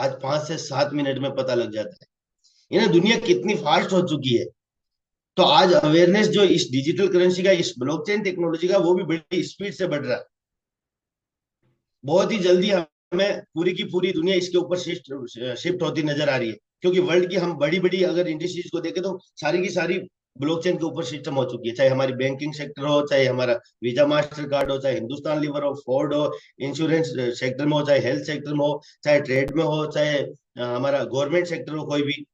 आज 5 से 7 मिनट में पता लग जाता है। ये ना दुनिया कितनी फास्ट हो चुकी है। तो आज अवेयरनेस जो इस डिजिटल करेंसी का, इस ब्लॉकचेन टेक्नोलॉजी का, वो भी बड़ी स्पीड से बढ़ रहा है। बहुत ही जल्दी हमें पूरी की पूरी दुनिया इसके ऊपर शिफ्ट होती नजर आ रही है, क्योंकि वर्ल्ड की हम बड़ी बड़ी अगर इंडस्ट्रीज को देखें तो सारी की सारी ब्लॉकचेन के ऊपर सिस्टम हो चुकी है। चाहे हमारी बैंकिंग सेक्टर हो, चाहे हमारा वीजा मास्टर कार्ड हो, चाहे हिंदुस्तान लीवर हो, फोर्ड हो, इंश्योरेंस सेक्टर में हो, चाहे हेल्थ सेक्टर में हो, चाहे ट्रेड में हो, चाहे हमारा गवर्नमेंट सेक्टर हो कोई भी।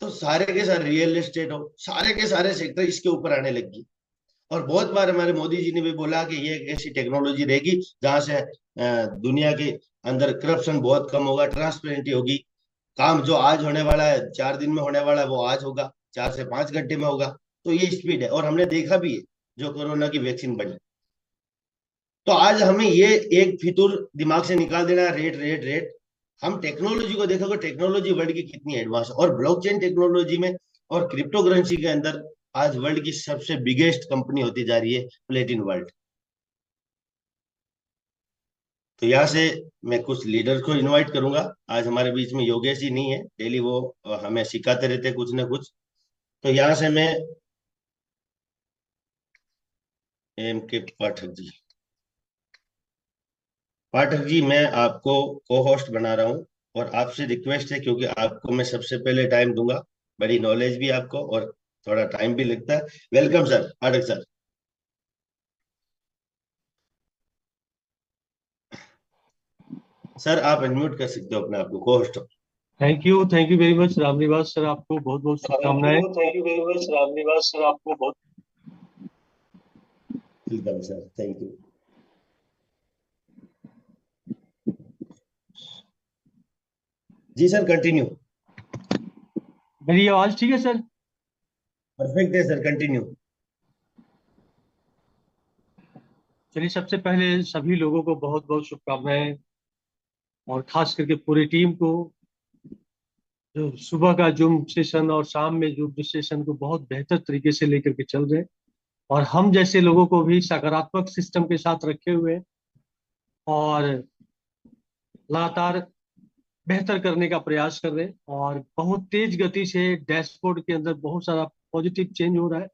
तो सारे के सारे रियल एस्टेट हो, सारे के सारे सेक्टर इसके ऊपर आने लगी। और बहुत बार हमारे मोदी जी ने भी बोला कि ये एक ऐसी टेक्नोलॉजी रहेगी जहां से दुनिया के अंदर करप्शन बहुत कम होगा, ट्रांसपेरेंटी होगी। काम जो आज होने वाला है, 4 दिन में होने वाला है, वो आज होगा, 4 से 5 घंटे में होगा। तो ये स्पीड है, और हमने देखा भी है जो कोरोना की वैक्सीन बनी। तो आज हमें ये एक फितूर दिमाग से निकाल देना है, रेट रेट रेट। हम टेक्नोलॉजी को देखोगे, टेक्नोलॉजी वर्ल्ड की कितनी एडवांस है, और ब्लॉकचेन टेक्नोलॉजी में और क्रिप्टो करेंसी के अंदर आज वर्ल्ड की सबसे बिगेस्ट कंपनी होती जा रही है प्लेटिन वर्ल्ड। तो यहाँ से मैं कुछ लीडर को इनवाइट करूंगा। आज हमारे बीच में योगेश जी नहीं है, डेली वो हमें सिखाते रहते हैं कुछ ना कुछ। तो यहाँ से मैं एम के पाठक जी मैं आपको को होस्ट बना रहा हूँ। और आपसे रिक्वेस्ट है, क्योंकि आपको मैं सबसे पहले टाइम दूंगा, बड़ी नॉलेज भी आपको और थोड़ा टाइम भी लगता है। Welcome sir, Pathak sir. Sir आप अनम्यूट कर सकते हो अपने आप को, को होस्ट हो। Thank you very much Ramniwas sir, आपको बहुत बहुत शुभकामनाएं। Thank you very much Ramniwas sir, आपको बहुत वेलकम सर, थैंक यू। जी सर, कंटिन्यू। मेरी आवाज ठीक है सर? परफेक्ट है सर, कंटिन्यू। चलिए, सबसे पहले सभी लोगों को बहुत बहुत शुभकामनाएं, और खास करके पूरी टीम को, जो सुबह का जूम सेशन और शाम में जूम सेशन को बहुत बेहतर तरीके से लेकर के चल रहे हैं। और हम जैसे लोगों को भी सकारात्मक सिस्टम के साथ रखे हुए हैं, और लगातार बेहतर करने का प्रयास कर रहे हैं। और बहुत तेज गति से डैशबोर्ड के अंदर बहुत सारा पॉजिटिव चेंज हो रहा है।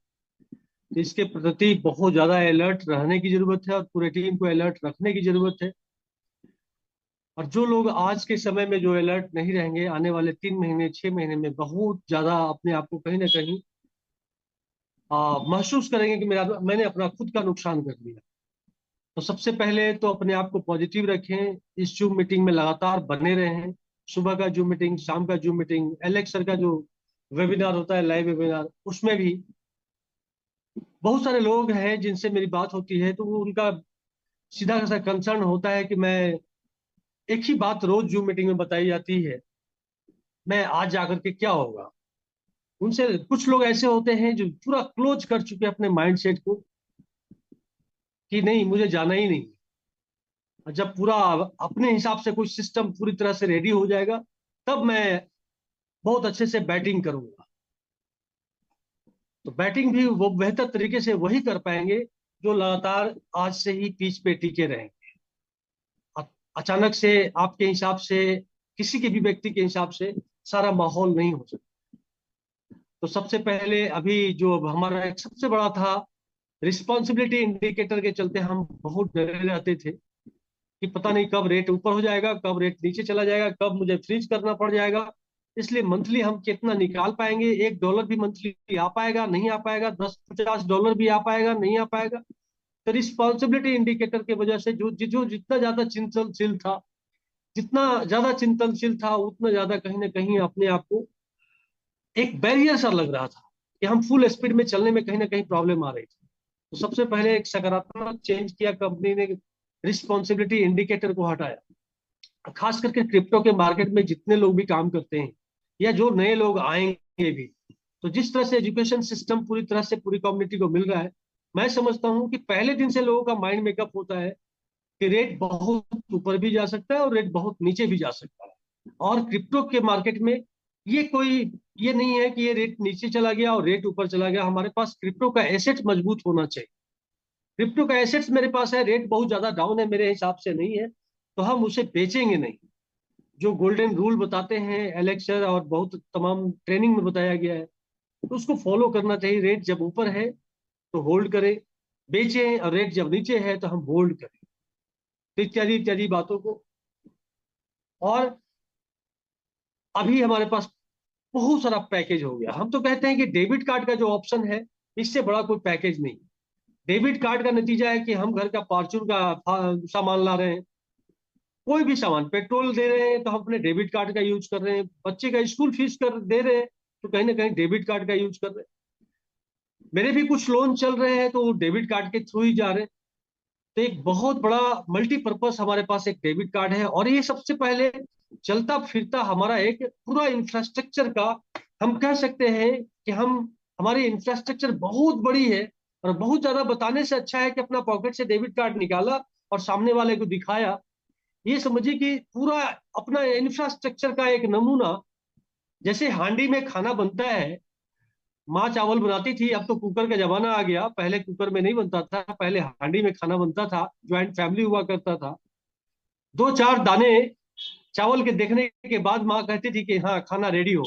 तो इसके प्रति बहुत ज्यादा अलर्ट रहने की जरूरत है, और पूरे टीम को अलर्ट रखने की जरूरत है। और जो लोग आज के समय में जो अलर्ट नहीं रहेंगे, आने वाले 3 महीने 6 महीने में बहुत ज्यादा अपने आप को कहीं ना कहीं महसूस करेंगे कि मैंने अपना खुद का नुकसान कर दिया। तो सबसे पहले तो अपने आप को पॉजिटिव रखें, इस जूम मीटिंग में लगातार बने रहें। सुबह का जूम मीटिंग, शाम का जूम मीटिंग, एलेक्स सर का जो वेबिनार होता है, लाइव वेबिनार, उसमें भी बहुत सारे लोग हैं जिनसे मेरी बात होती है, तो वो उनका सीधा सा कंसर्न होता है कि मैं, एक ही बात रोज जूम मीटिंग में बताई जाती है, मैं आज जाकर के क्या होगा। उनसे कुछ लोग ऐसे होते हैं जो पूरा क्लोज कर चुके हैं अपने माइंड सेट को, कि नहीं, मुझे जाना ही नहीं। और जब पूरा अपने हिसाब से कोई सिस्टम पूरी तरह से रेडी हो जाएगा, तब मैं बहुत अच्छे से बैटिंग करूंगा। तो बैटिंग भी वो बेहतर तरीके से वही कर पाएंगे जो लगातार आज से ही पिच पे टिके रहेंगे। अ- अचानक से आपके हिसाब से, किसी के भी व्यक्ति के हिसाब से सारा माहौल नहीं हो सकता। तो सबसे पहले अभी जो अब हमारा एक सबसे बड़ा था, रिस्पॉन्सिबिलिटी इंडिकेटर के चलते हम बहुत डरे रहते थे कि पता नहीं कब रेट ऊपर हो जाएगा, कब रेट नीचे चला जाएगा, कब मुझे फ्रीज करना पड़ जाएगा। इसलिए मंथली हम कितना निकाल पाएंगे, $1 भी मंथली आ पाएगा नहीं आ पाएगा, 10-50 डॉलर भी आ पाएगा नहीं आ पाएगा। तो रिस्पॉन्सिबिलिटी इंडिकेटर की वजह से जो जितना ज्यादा चिंतनशील था, जितना ज्यादा चिंतनशील था, उतना ज्यादा कहीं ना कहीं अपने आप को एक बैरियर सा लग रहा था कि हम फुल स्पीड में चलने में कहीं ना कहीं प्रॉब्लम आ रही थी। तो सबसे पहले एक सकारात्मक चेंज किया कंपनी ने, रिस्पॉन्सिबिलिटी इंडिकेटर को हटाया। खास करके क्रिप्टो के मार्केट में जितने लोग भी काम करते हैं, या जो नए लोग आएंगे भी, तो जिस तरह से एजुकेशन सिस्टम पूरी तरह से पूरी कम्युनिटी को मिल रहा है, मैं समझता हूँ कि पहले दिन से लोगों का माइंड मेकअप होता है कि रेट बहुत ऊपर भी जा सकता है और रेट बहुत नीचे भी जा सकता है। और क्रिप्टो के मार्केट में ये कोई, ये नहीं है कि ये रेट नीचे चला गया और रेट ऊपर चला गया। हमारे पास क्रिप्टो का एसेट मजबूत होना चाहिए। क्रिप्टो का एसेट्स मेरे पास है, रेट बहुत ज्यादा डाउन है मेरे हिसाब से नहीं है, तो हम उसे बेचेंगे नहीं। जो गोल्डन रूल बताते हैं एलेक्सर और बहुत तमाम ट्रेनिंग में बताया गया है, तो उसको फॉलो करना चाहिए। रेट जब ऊपर है तो होल्ड करें, बेचें, और रेट जब नीचे है तो हम होल्ड करें, तो इत्यादि इत्यादि बातों को। और अभी हमारे पास बहुत सारा पैकेज हो गया। हम तो कहते हैं कि डेबिट कार्ड का जो ऑप्शन है, इससे बड़ा कोई पैकेज नहीं। डेबिट कार्ड का नतीजा है कि हम घर का फॉर्चून का सामान ला रहे हैं, कोई भी सामान, पेट्रोल दे रहे हैं तो हम अपने डेबिट कार्ड का यूज कर रहे हैं, बच्चे का स्कूल फीस कर दे रहे हैं तो कहीं ना कहीं डेबिट कार्ड का यूज कर रहे हैं, मेरे भी कुछ लोन चल रहे हैं तो वो डेबिट कार्ड के थ्रू ही जा रहे हैं। तो एक बहुत बड़ा मल्टीपर्पज हमारे पास एक डेबिट कार्ड है, और ये सबसे पहले चलता फिरता हमारा एक पूरा इंफ्रास्ट्रक्चर का, हम कह सकते हैं कि हम, हमारी इंफ्रास्ट्रक्चर बहुत बड़ी है। और बहुत ज्यादा बताने से अच्छा है कि अपना पॉकेट से डेबिट कार्ड निकाला और सामने वाले को दिखाया। ये समझिए कि पूरा अपना इंफ्रास्ट्रक्चर का एक नमूना। जैसे हांडी में खाना बनता है, माँ चावल बनाती थी, अब तो कुकर का जमाना आ गया, पहले कुकर में नहीं बनता था, पहले हांडी में खाना बनता था, ज्वाइंट फैमिली हुआ करता था। दो चार दाने चावल के देखने के बाद माँ कहती थी कि हाँ खाना रेडी हो,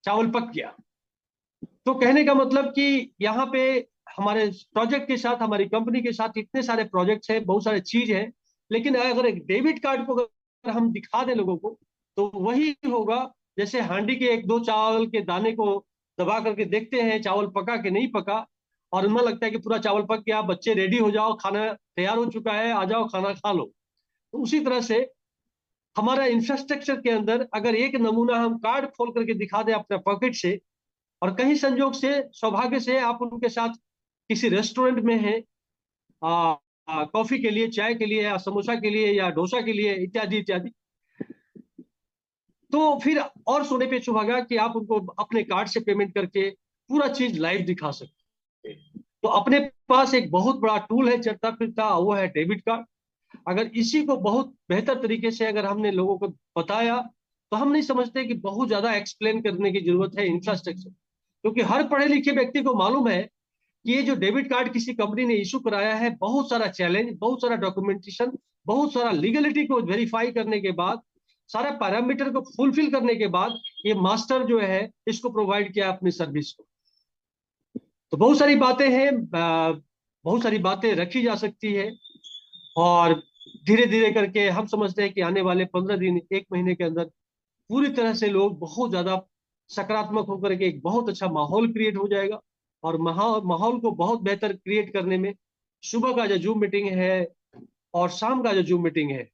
चावल पक गया। तो कहने का मतलब कि यहाँ पे हमारे प्रोजेक्ट के साथ, हमारी कंपनी के साथ इतने सारे प्रोजेक्ट्स हैं, बहुत सारे चीज है, लेकिन अगर एक डेबिट कार्ड को अगर हम दिखा दें लोगों को, तो वही होगा जैसे हांडी के एक दो चावल के दाने को दबा करके देखते हैं चावल पका कि नहीं पका, और उनमें लगता है कि पूरा चावल पक गया, बच्चे रेडी हो जाओ, खाना तैयार हो चुका है, आ जाओ खाना खा लो। तो उसी तरह से हमारा इंफ्रास्ट्रक्चर के अंदर अगर एक नमूना हम कार्ड खोल करके दिखा दें अपने पॉकेट से, और कहीं संजोग से सौभाग्य से आप उनके साथ किसी रेस्टोरेंट में हैं, कॉफी के लिए, चाय के लिए, या समोसा के लिए, या डोसा के लिए, इत्यादि इत्यादि, तो फिर और सोने पे सुहागा कि आप उनको अपने कार्ड से पेमेंट करके पूरा चीज लाइव दिखा सकते हैं। तो अपने पास एक बहुत बड़ा टूल है चलता फिरता, वो है डेबिट कार्ड। अगर इसी को बहुत बेहतर तरीके से अगर हमने लोगों को बताया, तो हम नहीं समझते कि बहुत ज्यादा एक्सप्लेन करने की जरूरत है इंफ्रास्ट्रक्चर, क्योंकि हर पढ़े लिखे व्यक्ति को मालूम है कि ये जो डेबिट कार्ड किसी कंपनी ने इशू कराया है, बहुत सारा चैलेंज, बहुत सारा डॉक्यूमेंटेशन, बहुत सारा लीगलिटी को वेरीफाई करने के बाद, सारा पैरामीटर को फुलफिल करने के बाद ये मास्टर जो है इसको प्रोवाइड किया अपनी सर्विस को। तो बहुत सारी बातें हैं, बहुत सारी बातें रखी जा सकती है, और धीरे धीरे करके हम समझते हैं कि आने वाले 15 दिन, एक महीने के अंदर पूरी तरह से लोग बहुत ज्यादा सकारात्मक होकर के एक बहुत अच्छा माहौल क्रिएट हो जाएगा। और माहौल को बहुत बेहतर क्रिएट करने में सुबह का जो जूम मीटिंग है और शाम का जो जूम मीटिंग है,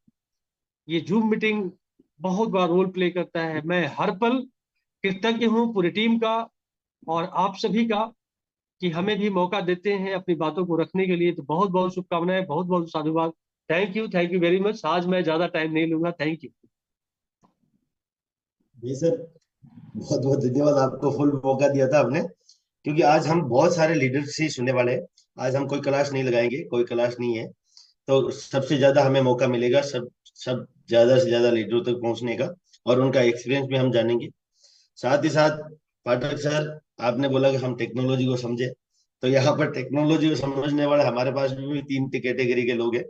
ये जूम मीटिंग बहुत बड़ा रोल प्ले करता है। मैं हर पल कृतज्ञ हूँ पूरी टीम का और आप सभी का, कि हमें भी मौका देते हैं अपनी बातों को रखने के लिए। तो बहुत बहुत शुभकामनाएं, बहुत बहुत साधुवाद। Thank you very much. आज मैं ज्यादा टाइम नहीं लूंगा। Thank you. जी सर, बहुत बहुत धन्यवाद, आपको फुल मौका दिया था हमने, क्योंकि आज हम बहुत सारे लीडर्स ही सुनने वाले हैं। आज हम कोई क्लास नहीं लगाएंगे, कोई क्लास नहीं है, तो सबसे ज्यादा हमें मौका मिलेगा सब सब ज्यादा से ज्यादा लीडरों तक पहुंचने का, और उनका एक्सपीरियंस भी हम जानेंगे। साथ ही साथ पाठक सर, आपने बोला कि हम टेक्नोलॉजी को समझे, तो यहाँ पर टेक्नोलॉजी को समझने वाले हमारे पास भी तीन कैटेगरी के लोग हैं।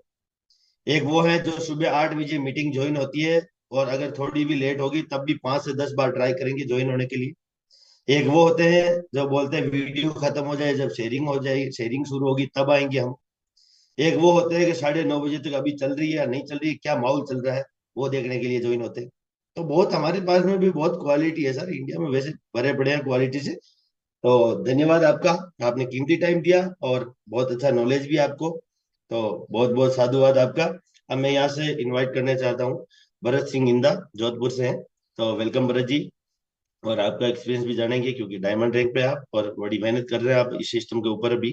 एक वो है जो सुबह 8 बजे मीटिंग ज्वाइन होती है, और अगर थोड़ी भी लेट होगी तब भी 5 से 10 बार ट्राई करेंगे ज्वाइन होने के लिए। एक वो होते हैं जो बोलते हैं वीडियो खत्म हो जाए, जब शेयरिंग हो जाए, शेयरिंग शुरू होगी तब आएंगे हम। एक वो होते हैं कि 9:30 बजे तक अभी चल रही है या नहीं चल रही है, क्या माहौल चल रहा है, वो देखने के लिए ज्वाइन होते हैं। तो बहुत हमारे पास में भी बहुत क्वालिटी है सर, इंडिया में वैसे भरे पड़े हैं क्वालिटी से। तो धन्यवाद आपका, आपने कीमती टाइम दिया और बहुत अच्छा नॉलेज भी आपको, तो बहुत बहुत साधुवाद आपका। अब मैं यहाँ से इनवाइट करना चाहता हूँ भरत सिंह इंदा, जोधपुर से हैं। तो वेलकम भरत जी, और आपका एक्सपीरियंस भी जानेंगे क्योंकि डायमंड रैंक पे आप और बड़ी मेहनत कर रहे हैं आप इस सिस्टम के ऊपर भी।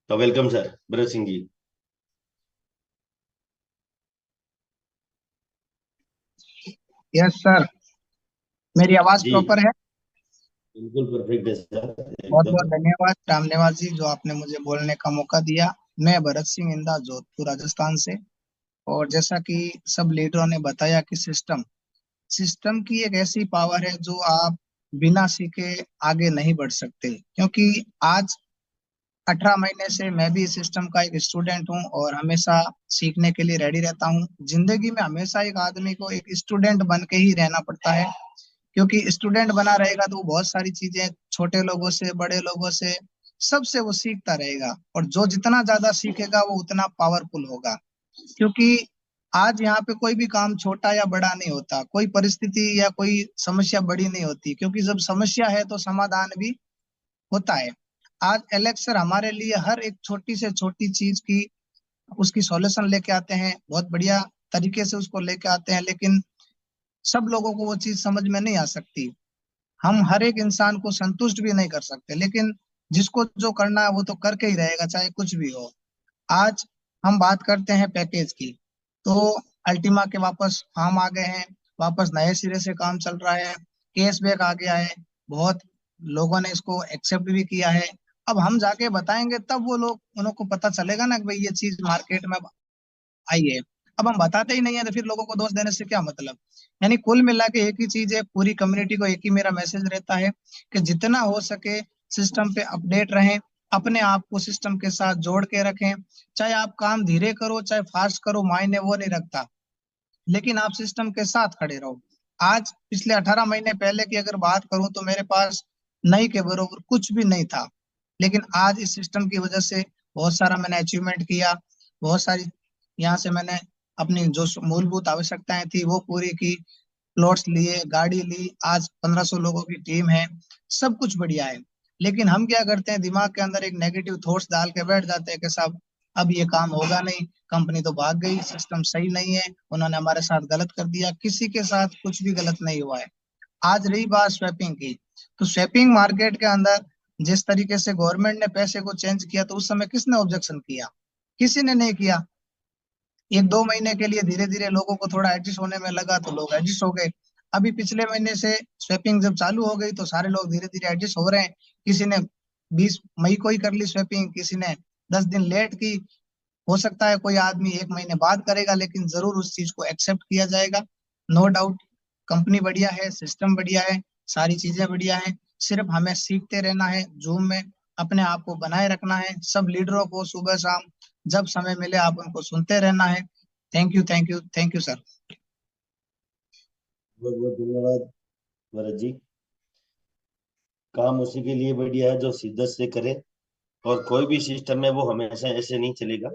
तो welcome sir Bharat Singh ji. Yes sir, मेरी आवाज जी प्रॉपर है? बिल्कुल परफेक्ट है सर, बहुत एकदम। बहुत धन्यवाद रामनिवास जी, जो आपने मुझे बोलने का मौका दिया। मैं भरत सिंह इंदा, जोधपुर राजस्थान से। और जैसा कि सब लीडरों ने बताया कि सिस्टम सिस्टम की एक ऐसी पावर है जो आप बिना सीखे आगे नहीं बढ़ सकते, क्योंकि आज 18 महीने से मैं भी इस सिस्टम का एक स्टूडेंट हूँ और हमेशा सीखने के लिए रेडी रहता हूँ। जिंदगी में हमेशा एक आदमी को एक स्टूडेंट बन के ही रहना पड़ता है, क्योंकि स्टूडेंट बना रहेगा तो वो बहुत सारी चीजें छोटे लोगों से, बड़े लोगों से, सबसे वो सीखता रहेगा, और जो जितना ज्यादा सीखेगा वो उतना पावरफुल होगा। क्योंकि आज यहाँ पे कोई भी काम छोटा या बड़ा नहीं होता, कोई परिस्थिति या कोई समस्या बड़ी नहीं होती, क्योंकि जब समस्या है तो समाधान भी होता है। आज एलेक्स सर हमारे लिए हर एक छोटी से छोटी चीज की उसकी सॉल्यूशन लेके आते हैं, बहुत बढ़िया तरीके से उसको लेके आते हैं, लेकिन सब लोगों को वो चीज समझ में नहीं आ सकती। हम हर एक इंसान को संतुष्ट भी नहीं कर सकते, लेकिन जिसको जो करना है वो तो करके ही रहेगा, चाहे कुछ भी हो। आज हम बात करते हैं पैकेज की, तो अल्टीमा के वापस फॉर्म आ गए हैं, वापस नए सिरे से काम चल रहा है, कैशबैक आ गया है, बहुत लोगों ने इसको एक्सेप्ट भी किया है। अब हम जाके बताएंगे तब वो लोग, उनको पता चलेगा ना कि भाई ये चीज मार्केट में आई है। अब हम बताते ही नहीं है तो फिर लोगों को दोष देने से क्या मतलब। यानी कुल मिला के एक ही चीज है, पूरी कम्युनिटी को एक ही मेरा मैसेज रहता है कि जितना हो सके सिस्टम पे अपडेट रहें, अपने आप को सिस्टम के साथ जोड़ के रखें। चाहे आप काम धीरे करो चाहे फास्ट करो, मायने वो नहीं रखता, लेकिन आप सिस्टम के साथ खड़े रहो। आज पिछले 18 महीने पहले की अगर बात करूं तो मेरे पास नहीं के बरोबर कुछ भी नहीं था, लेकिन आज इस सिस्टम की वजह से बहुत सारा मैंने अचीवमेंट किया, बहुत सारी यहाँ से मैंने अपनी जो मूलभूत आवश्यकताएं थी वो पूरी की, प्लॉट्स लिए, गाड़ी ली, आज 1500 लोगों की टीम है, सब कुछ बढ़िया है। लेकिन हम क्या करते हैं, दिमाग के अंदर एक नेगेटिव थॉट्स डाल के बैठ जाते हैं कि साहब अब ये काम होगा नहीं, कंपनी तो भाग गई, सिस्टम सही नहीं है, उन्होंने हमारे साथ गलत कर दिया। किसी के साथ कुछ भी गलत नहीं हुआ है। आज रही बात स्वैपिंग की, तो स्वैपिंग मार्केट के अंदर जिस तरीके से गवर्नमेंट ने पैसे को चेंज किया, तो उस समय किसने ऑब्जेक्शन किया? किसी ने नहीं किया। 1-2 महीने के लिए धीरे धीरे लोगों को थोड़ा एडजस्ट होने में लगा तो लोग एडजस्ट हो गए। अभी पिछले महीने से स्वैपिंग जब चालू हो गई तो सारे लोग धीरे धीरे एडजस्ट हो रहे हैं। किसी ने 20 मई को ही कर ली स्वैपिंग, किसी ने 10 दिन लेट की, हो सकता है कोई आदमी 1 महीने बाद करेगा, लेकिन जरूर उस चीज को एक्सेप्ट किया जाएगा। नो डाउट, कंपनी बढ़िया है, सिस्टम बढ़िया है, सारी चीजें बढ़िया है, सिर्फ हमें सीखते रहना है, जूम में अपने आप को बनाए रखना है। सब लीडरों को सुबह शाम जब समय मिले आप उनको सुनते रहना है। Thank you, thank you, thank you sir. बहुत बहुत धन्यवाद भरत जी। काम उसी के लिए बढ़िया है जो शिद्दत से करे, और कोई भी सिस्टम है वो हमेशा ऐसे नहीं चलेगा,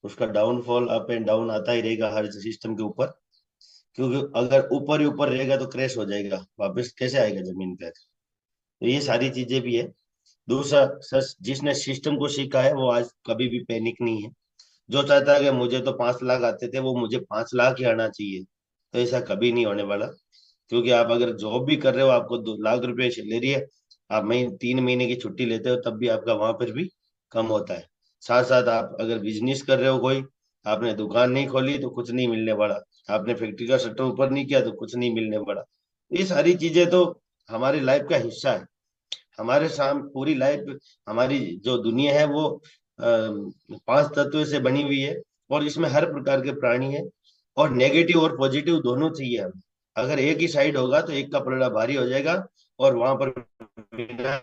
उसका डाउनफॉल अप एंड डाउन आता ही रहेगा हर सिस्टम के ऊपर। क्योंकि अगर ऊपर ही ऊपर रहेगा तो क्रैश हो जाएगा, वापस कैसे आएगा जमीन पर। तो ये सारी चीजें भी है। दूसरा सर, जिसने सिस्टम को सीखा है वो आज कभी भी पैनिक नहीं है। जो चाहता है कि मुझे तो 5 लाख आते थे, वो मुझे 5 लाख ही आना चाहिए, तो ऐसा कभी नहीं होने वाला। क्योंकि आप अगर जॉब भी कर रहे हो, आपको 2 लाख रुपए सैलरी है, आप 3 महीने की छुट्टी लेते हो तब भी आपका वहां पर भी कम होता है। साथ साथ आप अगर बिजनेस कर रहे हो, कोई आपने दुकान नहीं खोली तो कुछ नहीं मिलने वाला, आपने फैक्ट्री का शटर ऊपर नहीं किया तो कुछ नहीं मिलने वाला। ये सारी चीजें तो हमारी लाइफ का हिस्सा है। हमारे साम पूरी लाइफ, हमारी जो दुनिया है वो 5 तत्वों से बनी हुई है, और इसमें हर प्रकार के प्राणी है, और नेगेटिव और पॉजिटिव दोनों चाहिए हमें। अगर एक ही साइड होगा तो एक का पलड़ा भारी हो जाएगा, और वहां पर विनाश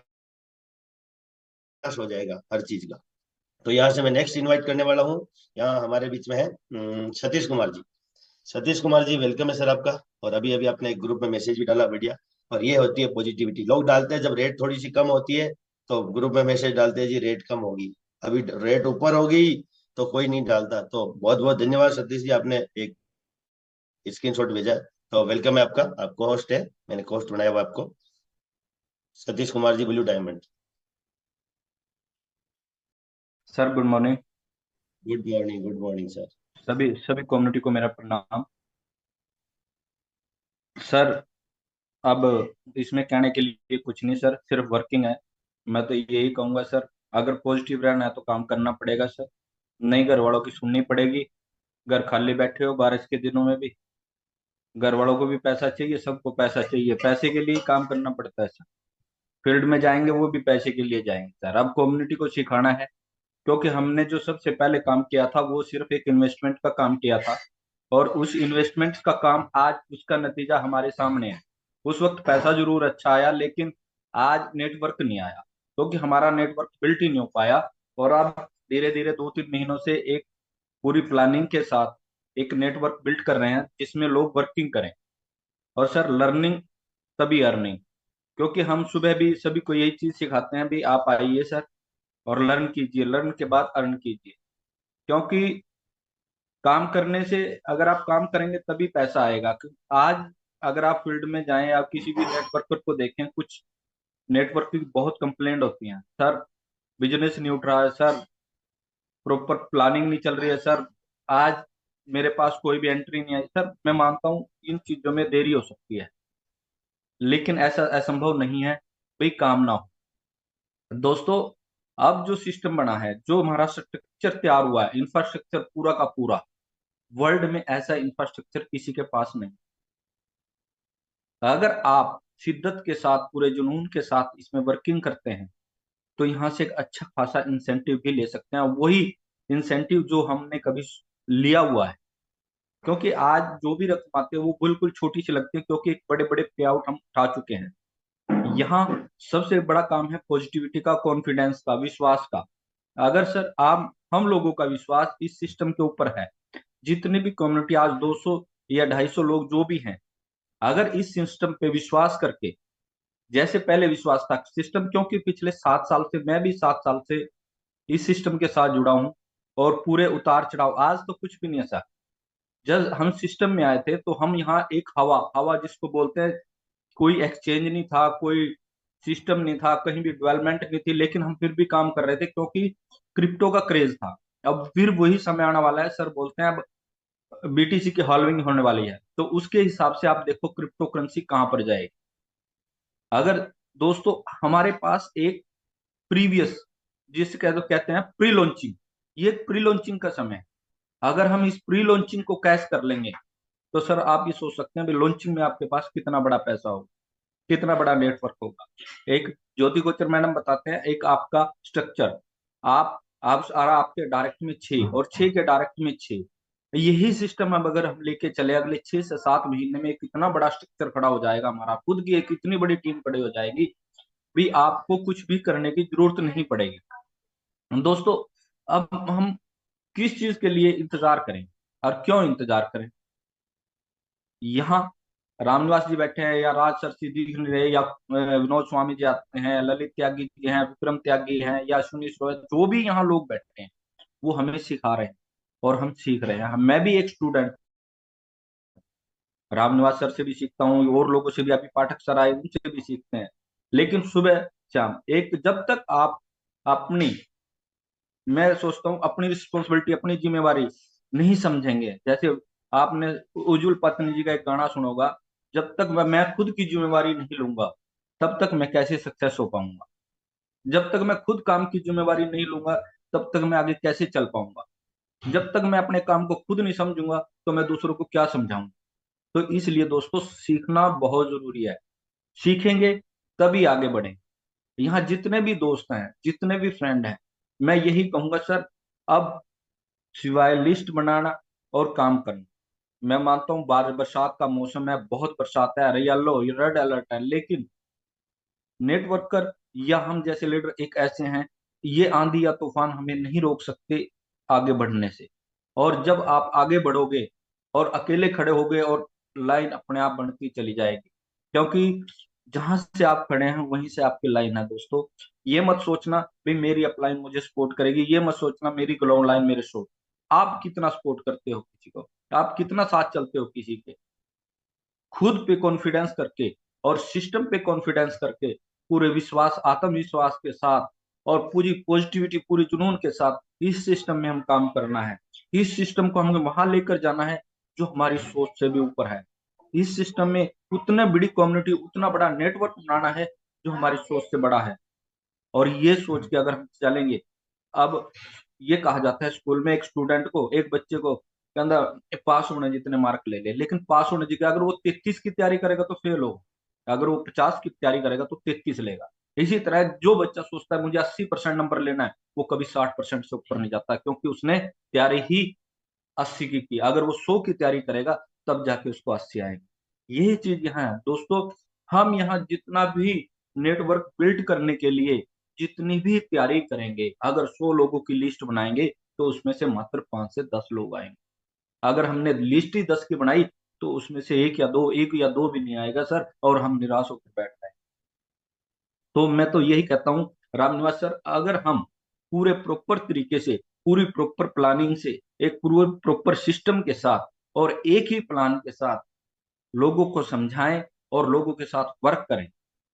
हो जाएगा हर चीज का। तो यहाँ से मैं नेक्स्ट इनवाइट करने वाला हूँ। यहाँ हमारे बीच में है सतीश कुमार जी। सतीश कुमार जी, वेलकम है सर आपका। और अभी अभी आपने एक ग्रुप में मैसेज भी डाला, बढ़िया। और ये होती है पॉजिटिविटी, लोग डालते हैं जब रेट थोड़ी सी कम होती है तो ग्रुप में मैसेज डालते हैं जी रेट कम होगी। अभी रेट ऊपर होगी तो कोई नहीं डालता। तो बहुत बहुत धन्यवाद सतीश जी, आपने एक स्क्रीनशॉट भेजा है। तो वेलकम है आपका, आपको होस्ट है, मैंने होस्ट बनाया हुआ आपको। Satish Kumar ji, blue diamond. Sir good morning. Good morning, good morning sir. सभी सभी कम्युनिटी को मेरा प्रणाम। सर अब इसमें कहने के लिए कुछ नहीं सर, सिर्फ वर्किंग है। मैं तो यही कहूंगा सर, अगर पॉजिटिव रहना है तो काम करना पड़ेगा सर, नहीं घर वालों की सुननी पड़ेगी। घर खाली बैठे हो बारिश के दिनों में भी, घर वालों को भी पैसा चाहिए, सबको पैसा चाहिए, पैसे के लिए ही काम करना पड़ता है सर। फील्ड में जाएंगे वो भी पैसे के लिए जाएंगे सर। अब कम्युनिटी को सिखाना है, क्योंकि हमने जो सबसे पहले काम किया था वो सिर्फ एक इन्वेस्टमेंट का काम किया था, और उस इन्वेस्टमेंट का काम आज उसका नतीजा हमारे सामने है। उस वक्त पैसा जरूर अच्छा आया, लेकिन आज नेटवर्क नहीं आया, क्योंकि हमारा नेटवर्क बिल्ट ही नहीं हो पाया। और आप धीरे धीरे 2-3 महीनों से एक पूरी प्लानिंग के साथ एक नेटवर्क बिल्ड कर रहे हैं जिसमें लोग वर्किंग करें। और सर लर्निंग तभी अर्निंग, क्योंकि हम सुबह भी सभी को यही चीज सिखाते हैं भी आप आइए सर और लर्न कीजिए, लर्न के बाद अर्न कीजिए। क्योंकि काम करने से, अगर आप काम करेंगे तभी पैसा आएगा। आज अगर आप फील्ड में जाएं, आप किसी भी नेटवर्कर को देखें, कुछ नेटवर्क की बहुत कंप्लेंट होती हैं, सर बिजनेस नहीं उठ रहा है सर, प्रॉपर प्लानिंग नहीं चल रही है सर, आज मेरे पास कोई भी एंट्री नहीं आई। सर मैं मानता हूँ इन चीजों में देरी हो सकती है, लेकिन ऐसा असंभव नहीं है भाई काम ना हो। दोस्तों अब जो सिस्टम बना है, जो हमारा स्ट्रक्चर तैयार हुआ है, इंफ्रास्ट्रक्चर पूरा का पूरा, वर्ल्ड में ऐसा इंफ्रास्ट्रक्चर किसी के पास नहीं। अगर आप शिद्दत के साथ, पूरे जुनून के साथ इसमें वर्किंग करते हैं तो यहाँ से एक अच्छा खासा इंसेंटिव भी ले सकते हैं, वही इंसेंटिव जो हमने कभी लिया हुआ है। क्योंकि आज जो भी रकम आती है वो बिल्कुल छोटी सी लगती है, क्योंकि एक बड़े बड़े पे आउट हम उठा चुके हैं। यहाँ सबसे बड़ा काम है पॉजिटिविटी का, कॉन्फिडेंस का, विश्वास का। अगर सर आप हम लोगों का विश्वास इस सिस्टम के ऊपर है, जितनी भी कम्युनिटी आज 200 या 250 लोग जो भी हैं, अगर इस सिस्टम पे विश्वास करके, जैसे पहले विश्वास था सिस्टम, क्योंकि पिछले 7 साल से, मैं भी 7 साल से इस सिस्टम के साथ जुड़ा हूं, और पूरे उतार चढ़ाव, आज तो कुछ भी नहीं है सर। जब हम सिस्टम में आए थे तो हम यहाँ एक हवा हवा जिसको बोलते हैं, कोई एक्सचेंज नहीं था, कोई सिस्टम नहीं था, कहीं भी डेवलपमेंट नहीं थी, लेकिन हम फिर भी काम कर रहे थे क्योंकि क्रिप्टो का क्रेज था। अब फिर वही समय आने वाला है, सर बोलते हैं अब बीटीसी की हॉल्विंग होने वाली है, तो उसके हिसाब से आप देखो क्रिप्टो करेंसी कहां पर जाएगी। अगर दोस्तों हमारे पास एक प्रीवियस, जिसे कहते हैं प्री लॉन्चिंग, ये प्री लॉन्चिंग का समय है। अगर हम इस प्री लॉन्चिंग को कैश कर लेंगे तो सर आप ये सोच सकते हैं लॉन्चिंग में आपके पास कितना बड़ा पैसा होगा, कितना बड़ा नेटवर्क होगा। एक ज्योति गोचर मैडम बताते हैं, एक आपका स्ट्रक्चर, आप सारा आपके डायरेक्ट में 6 और 6 के डायरेक्ट में 6, यही सिस्टम अब अगर हम लेके चले अगले 6 से 7 महीने में कितना बड़ा स्ट्रक्चर खड़ा हो जाएगा, हमारा खुद की एक इतनी बड़ी टीम खड़ी हो जाएगी भी आपको कुछ भी करने की जरूरत नहीं पड़ेगी। दोस्तों अब हम किस चीज के लिए इंतजार करें और क्यों इंतजार करें? यहाँ रामनिवास जी बैठे हैं, या राज सर जी दिख नहीं रहे, या विनोद स्वामी जी आते हैं, ललित त्यागी जी हैं, विक्रम त्यागी हैं, या सुनील श्रोत, जो भी यहाँ लोग बैठे हैं वो हमें सिखा रहे हैं और हम सीख रहे हैं। मैं भी एक स्टूडेंट रामनिवास सर से भी सीखता हूँ, और लोगों से भी, अभी पाठक सर आए उनसे भी सीखते हैं। लेकिन सुबह शाम एक, जब तक आप अपनी, मैं सोचता हूँ अपनी रिस्पॉन्सिबिलिटी, अपनी जिम्मेवारी नहीं समझेंगे, जैसे आपने उज्जवल पत्नी जी का एक गाना सुना होगा, जब तक मैं खुद की जिम्मेवारी नहीं लूंगा तब तक मैं कैसे सक्सेस हो पाऊंगा, जब तक मैं खुद काम की जिम्मेवारी नहीं लूंगा तब तक मैं आगे कैसे चल पाऊंगा, जब तक मैं अपने काम को खुद नहीं समझूंगा तो मैं दूसरों को क्या समझाऊंगा। तो इसलिए दोस्तों सीखना बहुत जरूरी है, सीखेंगे तभी आगे बढ़ेंगे। यहाँ जितने भी दोस्त हैं, जितने भी फ्रेंड हैं, मैं यही कहूंगा सर, अब सिवाय लिस्ट बनाना और काम करना, मैं मानता हूँ बरसात का मौसम है, बहुत बरसात है, येलो रेड अलर्ट है, लेकिन नेटवर्कर या हम जैसे लीडर एक ऐसे हैं, ये आंधी या तूफान हमें नहीं रोक सकते आगे बढ़ने से। और जब आप आगे बढ़ोगे और अकेले खड़े होगे और लाइन अपने आप बनती चली जाएगी, क्योंकि जहां से आप खड़े हैं वहीं से आपकी लाइन है। दोस्तों ये मत सोचना भाई मेरी अपलाइन मुझे सपोर्ट करेगी, ये मत सोचना मेरी ग्राउंड लाइन मेरे शो। आप कितना सपोर्ट करते हो किसी को, आप कितना साथ चलते हो किसी के, खुद पे कॉन्फिडेंस करके और सिस्टम पे कॉन्फिडेंस करके, पूरे विश्वास, आत्मविश्वास के साथ और पूरी पॉजिटिविटी, पूरी जुनून के साथ इस सिस्टम में हम काम करना है। इस सिस्टम को हमें वहां लेकर जाना है जो हमारी सोच से भी ऊपर है। इस सिस्टम में उतना बड़ी कम्युनिटी, उतना बड़ा नेटवर्क बनाना है जो हमारी सोच से बड़ा है। और ये सोच के अगर हम चलेंगे, अब ये कहा जाता है स्कूल में एक स्टूडेंट को, एक बच्चे को कहता पास होने जितने मार्क ले ले, लेकिन पास होने जितने, अगर वो 33 की तैयारी करेगा तो फेल हो, अगर वो 50 की तैयारी करेगा तो 33 लेगा। इसी तरह जो बच्चा सोचता है मुझे 80% नंबर लेना है, वो कभी 60% से ऊपर नहीं जाता, क्योंकि उसने तैयारी ही 80 की। अगर वो 100 की तैयारी करेगा तब जाके उसको 80 आएगी। यही चीज यहाँ है दोस्तों। हम यहाँ जितना भी नेटवर्क बिल्ड करने के लिए जितनी भी तैयारी करेंगे, अगर 100 लोगों की लिस्ट बनाएंगे तो उसमें से मात्र 5 से 10 लोग आएंगे। अगर हमने लिस्ट ही 10 की बनाई तो उसमें से एक या दो भी नहीं आएगा सर, और हम निराश होकर बैठ जाएंगे। तो मैं तो यही कहता हूँ रामनिवास सर, अगर हम पूरे प्रॉपर तरीके से, पूरी प्रॉपर प्लानिंग से, एक पूरे प्रॉपर सिस्टम के साथ और एक ही प्लान के साथ लोगों को समझाएं और लोगों के साथ वर्क करें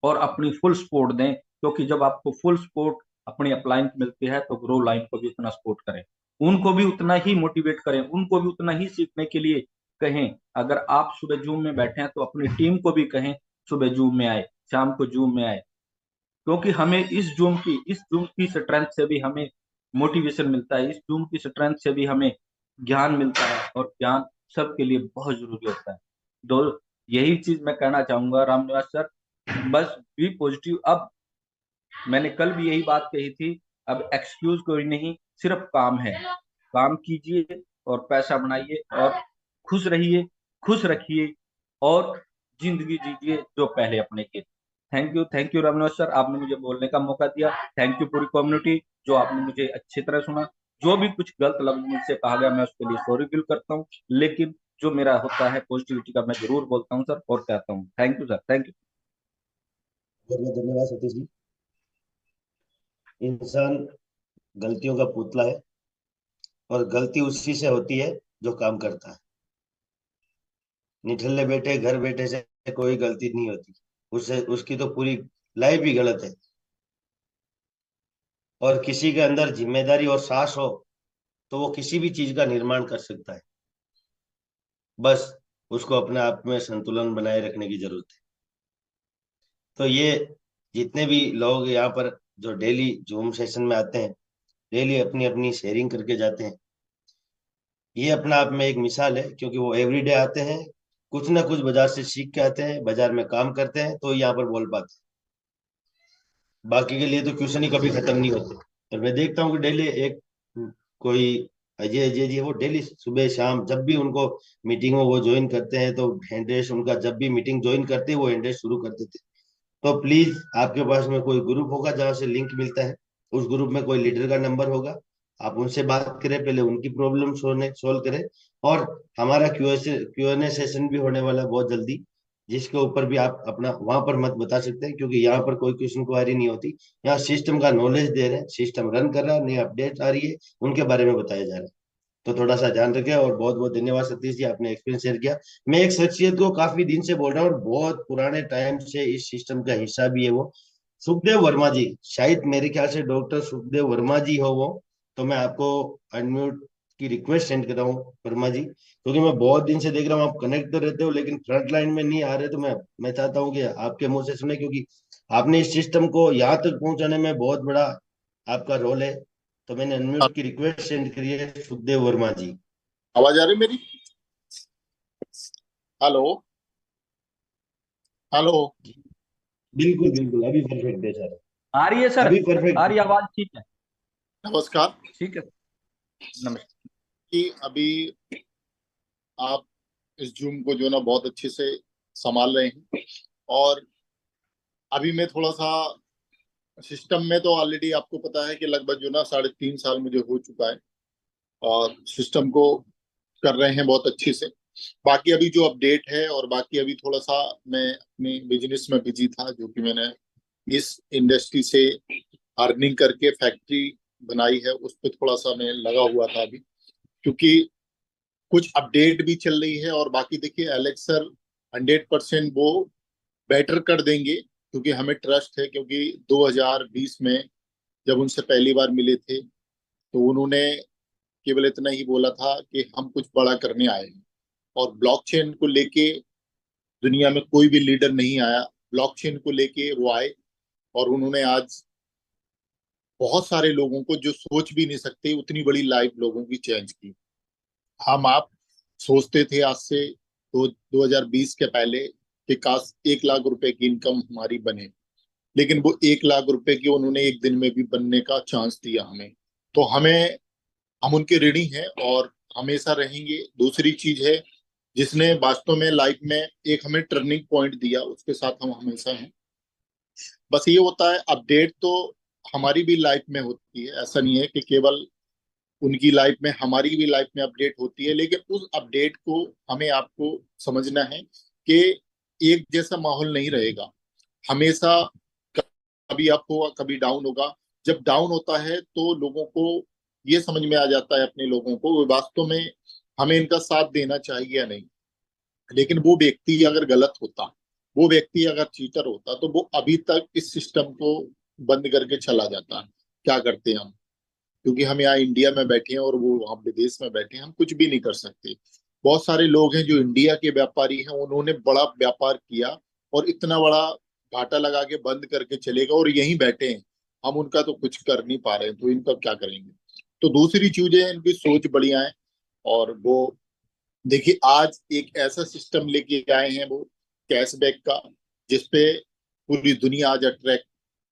और अपनी फुल सपोर्ट दें, क्योंकि जब आपको फुल सपोर्ट अपनी अपलाइन मिलती है तो ग्रो लाइन को भी उतना सपोर्ट करें, उनको भी उतना ही मोटिवेट करें, उनको भी उतना ही सीखने के लिए कहें। अगर आप सुबह जूम में बैठे हैं तो अपनी टीम को भी कहें सुबह जूम में आए, शाम को जूम में आए, क्योंकि हमें इस जूम की स्ट्रेंथ से भी हमें मोटिवेशन मिलता है, इस जूम की स्ट्रेंथ से भी हमें ज्ञान मिलता है, और ज्ञान सबके लिए बहुत जरूरी होता है। दो यही चीज मैं कहना चाहूंगा रामनिवास सर, बस बी पॉजिटिव। अब मैंने कल भी यही बात कही थी, अब एक्सक्यूज कोई नहीं, सिर्फ काम है, काम कीजिए और पैसा बनाइए और खुश रहिए, खुश रखिए और जिंदगी जीजिए जो पहले अपने की। थैंक यू रामनिवास सर, आपने मुझे बोलने का मौका दिया। थैंक यू पूरी कम्युनिटी, जो आपने मुझे अच्छी तरह सुना। जो भी कुछ गलत लफ्ज मुझसे कहा गया मैं उसके लिए सॉरी फील करता हूँ, लेकिन जो मेरा होता है पॉजिटिविटी का मैं जरूर बोलता हूँ सर और कहता हूँ। Thank you sir, thank you. बहुत बहुत धन्यवाद सतीश जी। इंसान गलतियों का पुतला है और गलती उसी से होती है जो काम करता है। निठल्ले बैठे घर बैठे से कोई गलती नहीं होती, उससे उसकी तो पूरी लाइफ ही गलत है। और किसी के अंदर जिम्मेदारी और साहस हो तो वो किसी भी चीज का निर्माण कर सकता है, बस उसको अपने आप में संतुलन बनाए रखने की जरूरत है। तो ये जितने भी लोग यहाँ पर जो डेली जूम सेशन में आते हैं, डेली अपनी अपनी शेयरिंग करके जाते हैं, ये अपना आप में एक मिसाल है, क्योंकि वो एवरीडे आते हैं, कुछ ना कुछ बाजार से सीख के आते हैं, बाजार में काम करते हैं तो यहाँ पर बोल पाते हैं। बाकी के लिए तो क्वेश्चन ही कभी खत्म नहीं होते। और मैं देखता हूँ कि डेली एक कोई अजय अजय जी है, वो डेली सुबह शाम जब भी उनको मीटिंग में वो ज्वाइन करते हैं तो हैंडेश उनका, जब भी मीटिंग ज्वाइन करते हैं वो हैंडेश शुरू कर देते हैं। तो प्लीज आपके पास में कोई ग्रुप होगा जहाँ से लिंक मिलता है, उस ग्रुप में कोई लीडर का नंबर होगा, आप उनसे बात करें, पहले उनकी प्रॉब्लम सोल्व करें। और हमारा क्यूएनए सेशन भी होने वाला है बहुत जल्दी, जिसके ऊपर भी आप अपना वहां पर मत बता सकते हैं, क्योंकि यहाँ पर कोई क्वेश्चन क्वारी नहीं होती। यहाँ सिस्टम का नॉलेज दे रहे हैं, सिस्टम रन कर रहा है, नई अपडेट आ रही है, उनके बारे में बताया जा रहा है। तो थोड़ा सा ध्यान रखें। और बहुत बहुत धन्यवाद सतीश जी, आपने एक्सपीरियंस शेयर किया। मैं एक शख्सियत को काफी दिन से बोल रहा हूँ और बहुत पुराने टाइम से इस सिस्टम का हिस्सा भी है, वो सुखदेव वर्मा जी। शायद मेरे ख्याल से डॉक्टर सुखदेव वर्मा जी हो वो। तो मैं आपको अनम्यूट की रिक्वेस्ट सेंड कर रहा हूँ वर्मा जी, क्योंकि मैं बहुत दिन से देख रहा हूँ आप कनेक्ट तो रहते हो लेकिन फ्रंट लाइन में नहीं आ रहे। तो मैं चाहता हूँ कि आपके मुंह से सुने, क्योंकि आपने इस सिस्टम को यहाँ तक पहुंचाने में बहुत बड़ा आपका रोल है। तो मैंने अनम्यूट की रिक्वेस्ट सेंड करी है सुखदेव वर्मा जी। आवाज आ रही मेरी? Hello hello. बिल्कुल बिल्कुल, अभी परफेक्ट है सर, आ रही है सर, अभी आ रही परफेक्ट। आवाज? ठीक है, नमस्कार। ठीक है, नमस्कार। कि अभी आप इस जूम को जो ना बहुत अच्छे से संभाल रहे हैं, और अभी मैं थोड़ा सा सिस्टम में तो ऑलरेडी आपको पता है कि लगभग जो ना 3.5 साल मुझे हो चुका है, और सिस्टम को कर रहे हैं बहुत अच्छे से। बाकी अभी जो अपडेट है, और बाकी अभी थोड़ा सा मैं अपने बिजनेस में बिजी था, जो कि मैंने इस इंडस्ट्री से अर्निंग करके फैक्ट्री बनाई है, उस पर थोड़ा सा मैं लगा हुआ था अभी, क्योंकि कुछ अपडेट भी चल रही है। और बाकी देखिए एलेक्स सर 100% वो बेटर कर देंगे, क्योंकि हमें ट्रस्ट है। क्योंकि 2020 में जब उनसे पहली बार मिले थे तो उन्होंने केवल इतना ही बोला था कि हम कुछ बड़ा करने आए हैं, और ब्लॉकचेन को लेके दुनिया में कोई भी लीडर नहीं आया। ब्लॉकचेन को लेके वो आए, और उन्होंने आज बहुत सारे लोगों को, जो सोच भी नहीं सकते उतनी बड़ी लाइफ लोगों की चेंज की। हम आप सोचते थे आज से 2020 के पहले कि काश 1 लाख रुपए की इनकम हमारी बने, लेकिन वो 1 लाख रुपए की उन्होंने एक दिन में भी बनने का चांस दिया हमें। तो हम उनके ऋणी हैं और हमेशा रहेंगे। दूसरी चीज है, जिसने वास्तव में लाइफ में एक हमें टर्निंग पॉइंट दिया, उसके साथ हम हमेशा हैं। बस ये होता है अपडेट तो हमारी भी लाइफ में होती है। ऐसा नहीं है कि केवल उनकी लाइफ में, हमारी भी लाइफ में अपडेट होती है, लेकिन उस अपडेट को हमें आपको समझना है कि एक जैसा माहौल नहीं रहेगा हमेशा। कभी अप होगा, कभी डाउन होगा। जब डाउन होता है तो लोगों को ये समझ में आ जाता है, अपने लोगों को, वो वास्तव में हमें इनका साथ देना चाहिए या नहीं। लेकिन वो व्यक्ति अगर गलत होता, वो व्यक्ति अगर चीटर होता, तो वो अभी तक इस सिस्टम को बंद करके चला जाता। क्या करते हैं हम? क्योंकि हम यहाँ इंडिया में बैठे हैं और वो वहां विदेश में बैठे हैं, हम कुछ भी नहीं कर सकते। बहुत सारे लोग हैं जो इंडिया के व्यापारी हैं, उन्होंने बड़ा व्यापार किया और इतना बड़ा घाटा लगा के बंद करके चलेगा, और यहीं बैठे हैं। हम उनका तो कुछ कर नहीं पा रहे हैं, तो इनका क्या करेंगे? तो दूसरी चीजें, इनकी सोच बढ़िया है। और वो देखिए, आज एक ऐसा सिस्टम लेके आए हैं वो, कैशबैक का, जिसपे पूरी दुनिया आज अट्रैक्ट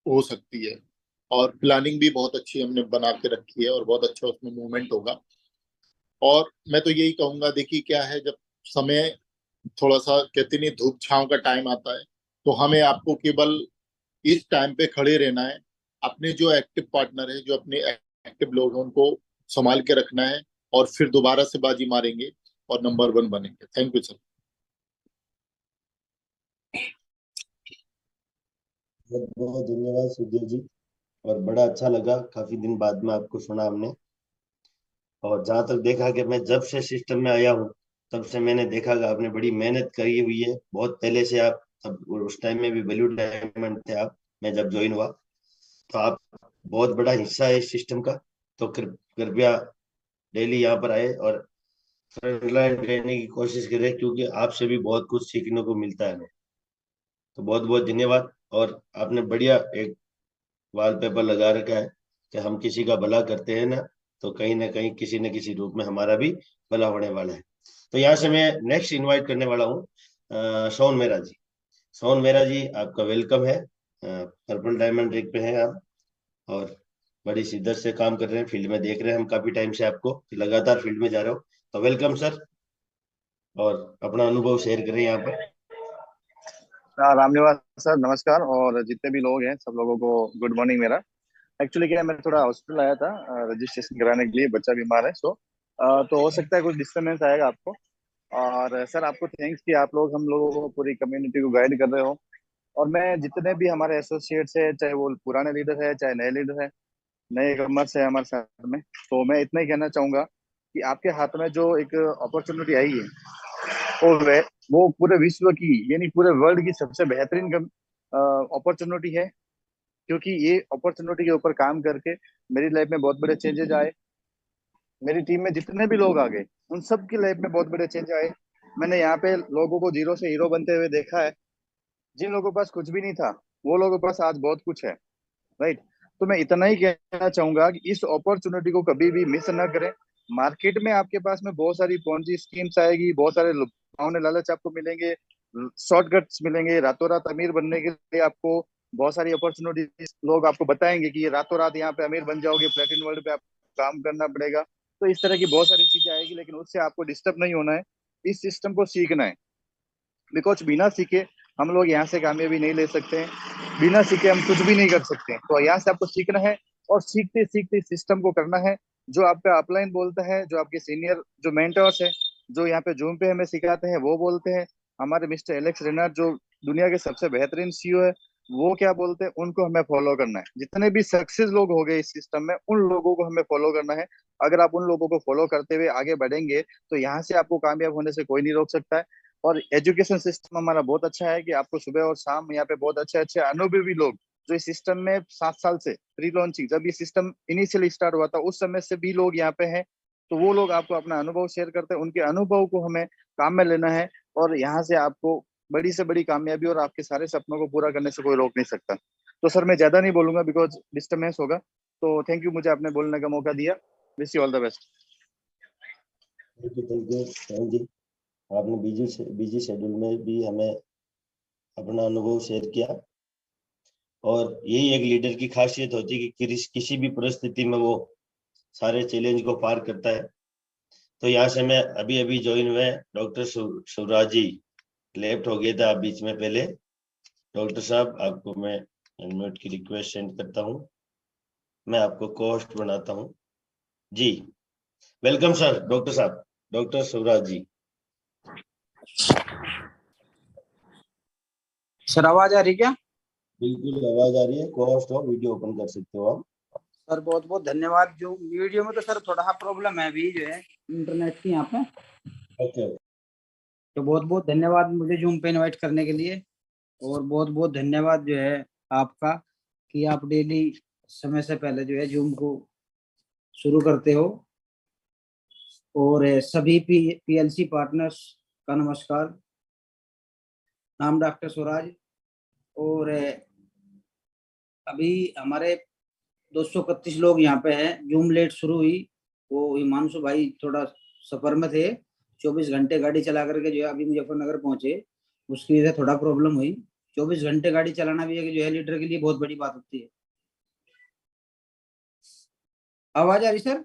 हो सकती है। और प्लानिंग भी बहुत अच्छी हमने बना के रखी है, और बहुत अच्छा उसमें मूवमेंट होगा। और मैं तो यही कहूंगा, देखिए क्या है, जब समय थोड़ा सा, कहते नहीं, धूप छांव का टाइम आता है, तो हमें आपको केवल इस टाइम पे खड़े रहना है। अपने जो एक्टिव पार्टनर है, जो अपने एक्टिव लोग हैं, उनको संभाल के रखना है, और फिर दोबारा से बाजी मारेंगे और नंबर 1 बनेंगे। Thank you sir. बहुत बहुत धन्यवाद सुधीर जी। और बड़ा अच्छा लगा, काफी दिन बाद में आपको सुना हमने। और जहां तक देखा कि मैं जब से सिस्टम में आया हूँ, तब से मैंने देखा कि आपने बड़ी मेहनत करी हुई है बहुत पहले से। आप तब उस टाइम में भी वैल्यू डायमंड थे आप, मैं जब ज्वाइन हुआ, तो आप बहुत बड़ा हिस्सा है इस सिस्टम का। तो कृपया डेली यहाँ पर आए और फ्रंटलाइन रहने की कोशिश करें, क्योंकि आपसे भी बहुत कुछ सीखने को मिलता है हमें। तो बहुत बहुत धन्यवाद। और आपने बढ़िया एक वॉलपेपर लगा रखा है कि हम किसी का भला करते हैं ना कहीं किसी न किसी रूप में हमारा भी भला होने वाला है। तो यहाँ से मैं नेक्स्ट इनवाइट करने वाला हूँ सोन मेहरा जी। सोन मेहरा जी, आपका वेलकम है। पर्पल डायमंड रीग पे हैं आप, और बड़ी शिद्दत से काम कर रहे हैं, फील्ड में देख रहे हैं हम काफी टाइम से आपको कि लगातार फील्ड में जा रहे हो। तो वेलकम सर, और अपना अनुभव शेयर करें यहाँ पर। राम निवास सर, नमस्कार। और जितने भी लोग हैं सब लोगों को गुड मॉर्निंग। मेरा एक्चुअली क्या है, मैं थोड़ा हॉस्पिटल आया था रजिस्ट्रेशन कराने के लिए, बच्चा बीमार है। तो हो सकता है कुछ डिस्टर्बेंस आएगा आपको। और सर आपको थैंक्स कि आप लोग हम लोगों को, पूरी कम्युनिटी को गाइड कर रहे हो। और मैं जितने भी हमारे एसोसिएट्स है, चाहे वो पुराने लीडर है चाहे नए लीडर है, नए कमर्स है हमारे साथ में, तो मैं इतना ही कहना चाहूंगा कि आपके हाथ में जो एक अपॉर्चुनिटी आई है, वो वो पूरे विश्व की, यानी पूरे वर्ल्ड की सबसे बेहतरीन अपॉर्चुनिटी है। क्योंकि ये अपॉर्चुनिटी के ऊपर काम करके मेरी लाइफ में बहुत बड़े चेंजेस आए। मेरी टीम में जितने भी लोग आ गए, उन सब की लाइफ में बहुत बड़े चेंज आए। मैंने यहाँ पे लोगों को जीरो से हीरो बनते हुए देखा है। जिन लोगों के पास कुछ भी नहीं था, वो लोगों के पास आज बहुत कुछ है। राइट। तो मैं इतना ही कहना चाहूंगा कि इस अपॉर्चुनिटी को कभी भी मिस ना करें। मार्केट में आपके पास में बहुत सारी पॉन्जी स्कीम्स आएगी, बहुत सारे लुभावने लालच आपको मिलेंगे, शॉर्टकट्स मिलेंगे। रातों रात अमीर बनने के लिए आपको बहुत सारी अपॉर्चुनिटी लोग आपको बताएंगे कि ये रातों रात यहाँ पे अमीर बन जाओगे, प्लेटिन वर्ल्ड पे आपको काम करना पड़ेगा। तो इस तरह की बहुत सारी चीजें आएगी, लेकिन उससे आपको डिस्टर्ब नहीं होना है। इस सिस्टम को सीखना है। बिकॉज बिना सीखे हम लोग यहाँ से कामयाबी नहीं ले सकते हैं। बिना सीखे हम कुछ भी नहीं कर सकते हैं। तो यहाँ से आपको सीखना है, और सीखते सीखते सिस्टम को करना है जो आपका अपलाइन बोलता है, जो आपके सीनियर जो मेंटर्स है, जो यहाँ पे जूम पे हमें सिखाते हैं, वो बोलते हैं। हमारे मिस्टर एलेक्स रेनार्ड जो दुनिया के सबसे बेहतरीन सीईओ है, वो क्या बोलते हैं, उनको हमें फॉलो करना है। जितने भी सक्सेस लोग हो गए इस सिस्टम में, उन लोगों को हमें फॉलो करना है। अगर आप उन लोगों को फॉलो करते हुए आगे बढ़ेंगे, तो यहाँ से आपको कामयाब होने से कोई नहीं रोक सकता है। और एजुकेशन सिस्टम हमारा बहुत अच्छा है कि आपको सुबह और शाम यहाँ पे बहुत अच्छे अच्छे अनुभवी लोग, जो इस सिस्टम में 7 साल से प्री लॉन्चिंग, जब ये सिस्टम इनिशियली स्टार्ट हुआ था, उस समय से भी लोग यहाँ पे हैं। तो वो लोग आपको अपना अनुभव शेयर करते हैं, उनके अनुभव को हमें काम में लेना है। और यहाँ से आपको बड़ी से बड़ी कामयाबी और आपके सारे सपनों को पूरा करने से कोई रोक नहीं सकता। तो सर मैं ज्यादा नहीं बोलूंगा, बिकॉज डिस्टर्बेंस होगा। तो थैंक यू मुझे आपने बोलने का मौका दिया। Wish you all the best. Thank you, thank you thank you. आपने बिजी शेड्यूल में भी हमें अपना अनुभव शेयर किया। और यही एक लीडर की खासियत होती है कि किसी भी परिस्थिति में वो सारे चैलेंज को पार करता है। तो यहाँ से मैं अभी अभी ज्वाइन हुए डॉक्टर शिवराज जी, लेफ्ट हो गए थे आप बीच में पहले। डॉक्टर साहब, आपको मैं अनम्यूट की रिक्वेस्ट सेंड करता हूँ। मैं आपको कोस्ट बनाता हूँ जी। वेलकम सर, डॉक्टर साहब, डॉक्टर शिवराज जी। सर आवाज आ रही क्या? बिल्कुल आवाज आ रही है। कोस्ट हो, वीडियो ओपन कर सकते हो आप। सर बहुत बहुत धन्यवाद। जो वीडियो में तो सर थोड़ा सा प्रॉब्लम है अभी जो है इंटरनेट की यहाँ पे। ओके। तो बहुत बहुत धन्यवाद मुझे जूम पे इनवाइट करने के लिए। और बहुत बहुत धन्यवाद जो है आपका कि आप डेली समय से पहले जो है जूम को शुरू करते हो। और सभी पीएलसी पार्टनर्स का नमस्कार। नाम डॉक्टर स्वराज। और अभी हमारे 231 लोग यहाँ पे हैं। जूम लेट शुरू हुई, वो हिमांशु भाई थोड़ा सफर में थे, 24 घंटे गाड़ी चला करके जो है अभी मुजफ्फरनगर पहुंचे, उसकी वजह से थोड़ा प्रॉब्लम हुई। 24 घंटे गाड़ी चलाना भी है कि जो है लीडर के लिए बहुत बड़ी बात होती है। आवाज आ रही सर?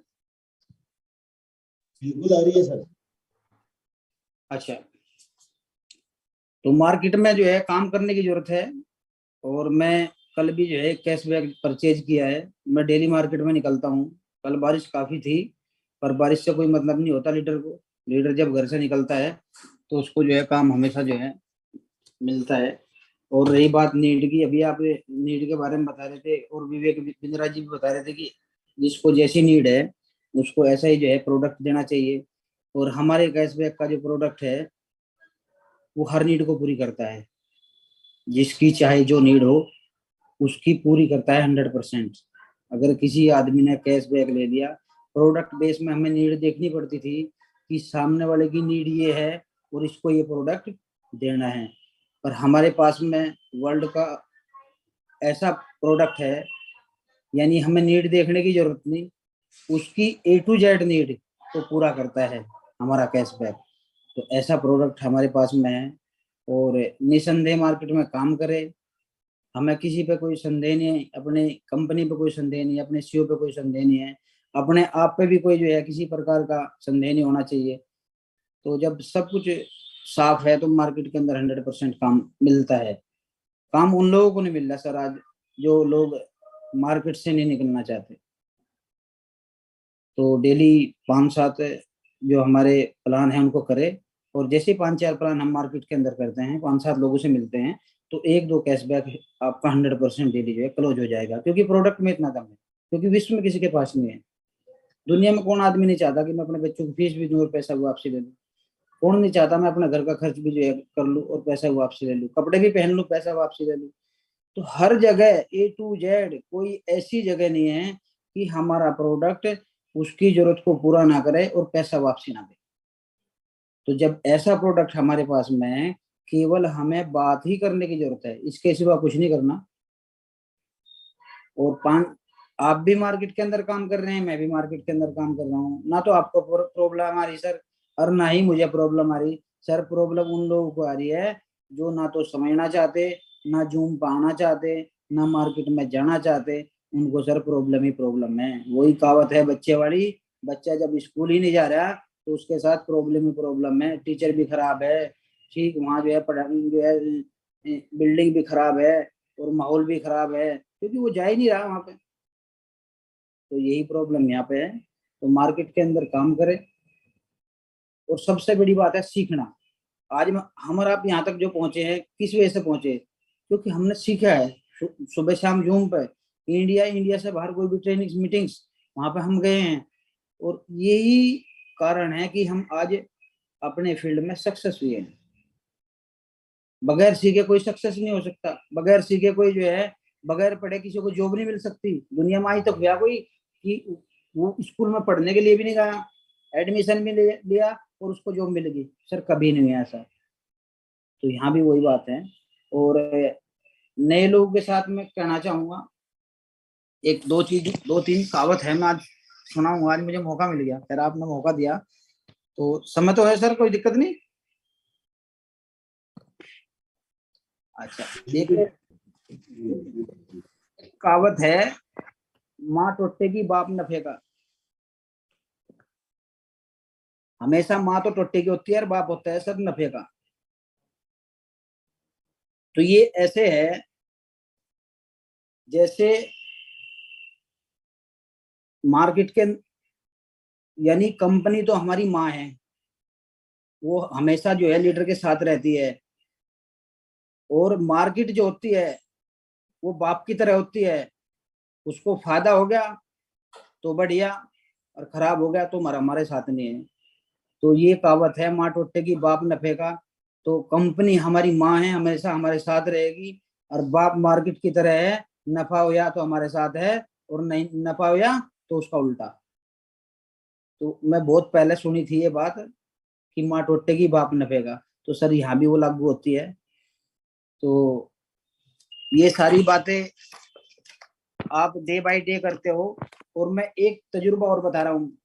बिल्कुल आ रही है सर। अच्छा, तो मार्केट में जो है काम करने की जरूरत है। और मैं कल भी जो है कैशबैक परचेज किया है। मैं डेली मार्केट में निकलता हूँ। कल बारिश काफी थी, पर बारिश से कोई मतलब नहीं होता लीडर को। लीडर जब घर से निकलता है तो उसको जो है काम हमेशा जो है मिलता है। और रही बात नीड की, अभी आप नीड के बारे में बता रहे थे और विवेक बिंद्रा जी भी बता रहे थे कि जिसको जैसी नीड है उसको ऐसा ही जो है प्रोडक्ट देना चाहिए। और हमारे कैशबैक का जो प्रोडक्ट है वो हर नीड को पूरी करता है। जिसकी चाहे जो नीड हो उसकी पूरी करता है 100%। अगर किसी आदमी ने कैशबैक ले लिया, प्रोडक्ट बेस में हमें नीड देखनी पड़ती थी कि सामने वाले की नीड ये है और इसको ये प्रोडक्ट देना है। पर हमारे पास में वर्ल्ड का ऐसा प्रोडक्ट है, यानी हमें नीड देखने की जरूरत नहीं, उसकी A to Z नीड को पूरा करता है हमारा कैशबैक। तो ऐसा प्रोडक्ट हमारे पास में है। और निसंदेह मार्केट में काम करे। हमें किसी पे कोई संदेह नहीं है, अपने कंपनी पे कोई संदेह नहीं है, अपने सीईओ पे कोई संदेह नहीं है, अपने आप पे भी कोई जो है किसी प्रकार का संदेह नहीं होना चाहिए। तो जब सब कुछ साफ है तो मार्केट के अंदर 100% काम मिलता है। काम उन लोगों को नहीं मिल रहा सर आज, जो लोग मार्केट से नहीं निकलना चाहते। तो डेली 5-7 जो हमारे प्लान है उनको करें। और जैसे 5-4 प्लान हम मार्केट के अंदर करते हैं, 5-7 लोगों से मिलते हैं, तो 1-2 कैशबैक आपका 100% डेली जो है क्लोज हो जाएगा। क्योंकि प्रोडक्ट में इतना दम है, क्योंकि विश्व में किसी के पास नहीं है। दुनिया में कौन आदमी नहीं चाहता कि मैं अपने बच्चों की फीस भी दूं और पैसा वापसी ले लूं? कौन नहीं चाहता मैं अपने घर का खर्च भी जो है कर लूं और पैसा वापसी ले लूं, कपड़े भी पहन लूं, पैसा वापसी ले लूं। तो हर जगह A to Z कोई ऐसी जगह नहीं है कि हमारा प्रोडक्ट उसकी जरूरत को पूरा ना करे और पैसा वापसी ना दे। तो जब ऐसा प्रोडक्ट हमारे पास में है, केवल हमें बात ही करने की जरूरत है, इसके सिवा कुछ नहीं करना। और आप भी मार्केट के अंदर काम कर रहे हैं, मैं भी मार्केट के अंदर काम कर रहा हूँ ना। तो आपको प्रॉब्लम आ रही सर, और ना ही मुझे प्रॉब्लम आ रही सर। प्रॉब्लम उन लोगों को आ रही है जो ना तो समझना चाहते, ना जूम पाना चाहते, ना मार्केट में जाना चाहते। उनको सर प्रॉब्लम ही प्रॉब्लम है। वही कहावत है बच्चे वाली, बच्चा जब स्कूल ही नहीं जा रहा तो उसके साथ प्रॉब्लम ही प्रॉब्लम है। टीचर भी खराब है, ठीक, वहाँ जो है पढ़ाई जो है बिल्डिंग भी खराब है और माहौल भी खराब है, क्योंकि वो जा ही नहीं रहा वहां पे। तो यही प्रॉब्लम यहाँ पे है। तो मार्केट के अंदर काम करें। और सबसे बड़ी बात है सीखना। आज हम और आप यहाँ तक जो पहुंचे हैं, किस वजह से पहुंचे? क्योंकि हमने सीखा है। सुबह शाम जूम पे, इंडिया से बाहर कोई भी ट्रेनिंग्स मीटिंग्स वहां पे हम गए हैं। और यही कारण है कि हम आज अपने फील्ड में सक्सेस हुए हैं। बगैर सीखे कोई सक्सेस नहीं हो सकता। बगैर सीखे कोई जो है, बगैर पढ़े किसी को जॉब नहीं मिल सकती। दुनिया में आज तक गया कोई कि वो स्कूल में पढ़ने के लिए भी नहीं गया, एडमिशन भी लिया और उसको जॉब मिल गई? सर कभी नहीं हुआ ऐसा। तो यहाँ भी वही बात है। और नए लोगों के साथ मैं कहना चाहूंगा, एक दो तीन कहावत है, मैं आज सुनाऊंगा। आज मुझे मौका मिल गया, खैर आपने मौका दिया तो समय तो है सर, कोई दिक्कत नहीं। अच्छा, एक कहावत है, माँ टोटेगी बाप नफेगा। हमेशा माँ तो टोटेगी होती है और बाप होता है सर नफे का। तो ये ऐसे है जैसे मार्केट के, यानी कंपनी तो हमारी माँ है, वो हमेशा जो है लीडर के साथ रहती है, और मार्केट जो होती है वो बाप की तरह होती है। उसको फायदा हो गया तो बढ़िया, और खराब हो गया तो हमारे साथ नहीं है। तो ये कहावत है, माँ टूटेगी बाप नफे का। तो कंपनी हमारी माँ है, हमेशा हमारे साथ रहेगी, और बाप मार्केट की तरह है, नफा हो या तो हमारे साथ है, और नहीं नफा हो या तो उसका उल्टा। तो मैं बहुत पहले सुनी थी ये बात कि माँ टूटेगी बाप नफेगा, तो सर यहाँ भी वो लागू होती है। तो ये सारी बातें आप डे बाय डे करते हो। और मैं एक तजुर्बा और बता रहा हूँ,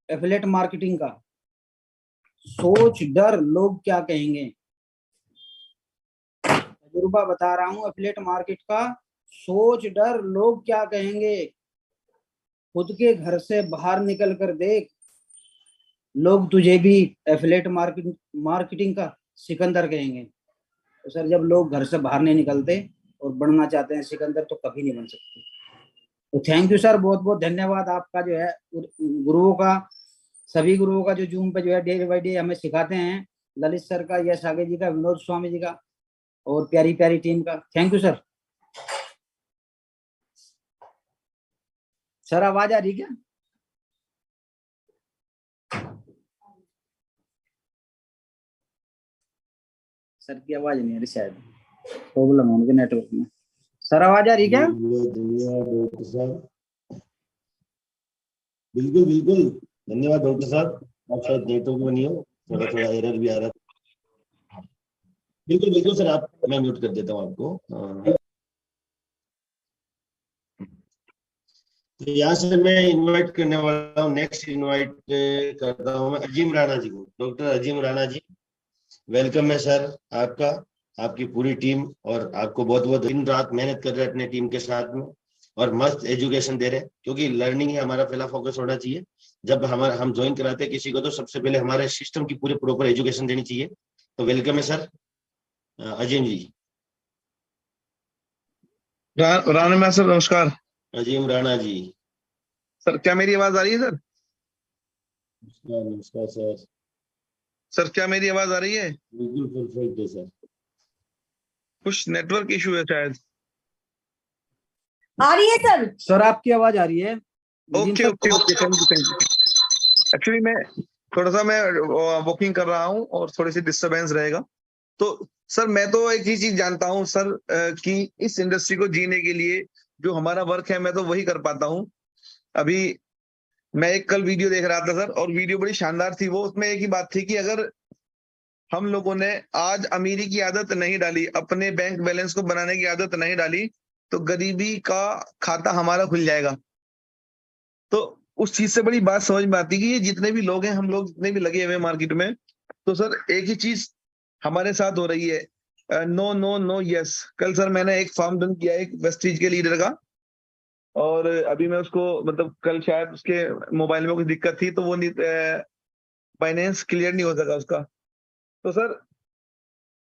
एफिलिएट मार्केटिंग का। सोच डर लोग क्या कहेंगे, तजुर्बा बता रहा हूँ एफिलिएट मार्केट का। सोच डर लोग क्या कहेंगे, खुद के घर से बाहर निकल कर देख, लोग तुझे भी एफिलिएट मार्केटिंग का सिकंदर कहेंगे। तो सर जब लोग घर से बाहर नहीं निकलते और बनना चाहते हैं सिकंदर, तो कभी नहीं बन सकते। तो थैंक यू सर, बहुत बहुत धन्यवाद आपका जो है, गुरुओं का, सभी गुरुओं का जो जूम पे जो है डे बाय डे हमें सिखाते हैं, ललित सर का, यश आगे जी का, विनोद स्वामी जी का, और प्यारी प्यारी टीम का। Thank you sir. सर आवाज आ रही क्या? सर की आवाज नहीं आ रही, शायद प्रॉब्लम है उनके नेटवर्क में। सर आवाज आ रही क्या? धन्यवाद डॉक्टर साहब, बिल्कुल बिल्कुल धन्यवाद डॉक्टर साहब। आप शायद नेटवर्क में नहीं हो, थोड़ा थोड़ा एरर भी आ रहा था। बिल्कुल बिल्कुल सर, आप, मैं म्यूट कर देता हूँ आपको। तो यहाँ से मैं इनवाइट करने वाला हूँ, नेक्स्ट इनवाइट करता हूँ मैं अजीम राणा जी को। डॉक्टर अजीम राणा जी, वेलकम है सर आपका, आपकी पूरी टीम, और आपको बहुत बहुत दिन रात मेहनत कर रहे हैं अपने टीम के साथ में, और मस्त एजुकेशन दे रहे हैं, क्योंकि लर्निंग ही हमारा पहला फोकस होना चाहिए। जब हम ज्वाइन कराते हैं किसी को, तो सबसे पहले हमारे सिस्टम की पूरी प्रॉपर एजुकेशन देनी चाहिए। तो वेलकम है सर अजीम जी। राणा सर नमस्कार। अजीम राणा जी, सर क्या मेरी आवाज आ रही है सर? नमस्कार नमस्कार सर। सर क्या मेरी आवाज आ रही है? बिल्कुल परफेक्ट है सर। कुछ नेटवर्क इशू है शायद। आ रही है सर। सर आपकी आवाज आ रही है। Okay okay okay, thank you. Actually मैं थोड़ा सा मैं वॉकिंग कर रहा हूँ और थोड़ी सी डिस्टरबेंस रहेगा। तो सर मैं तो एक ही चीज जानता हूँ सर, कि इस इंडस्ट्री को जीने के लिए जो हमारा वर्क है मैं तो वही कर पाता हूँ। अभी मैं एक कल वीडियो देख रहा था सर, और वीडियो बड़ी शानदार थी। वो उसमें एक ही बात थी कि अगर हम लोगों ने आज अमीरी की आदत नहीं डाली, अपने बैंक बैलेंस को बनाने की आदत नहीं डाली, तो गरीबी का खाता हमारा खुल जाएगा। तो उस चीज से बड़ी बात समझ में आती कि ये जितने भी लोग हैं, हम लोग जितने भी लगे हुए मार्केट में, तो सर एक ही चीज हमारे साथ हो रही है, नो नो नो यस। कल सर मैंने एक फॉर्म डन किया एक वेस्टीज के लीडर का, और अभी मैं उसको, मतलब कल शायद उसके मोबाइल में कुछ दिक्कत थी, तो वो फाइनेंस क्लियर नहीं हो सका उसका। तो सर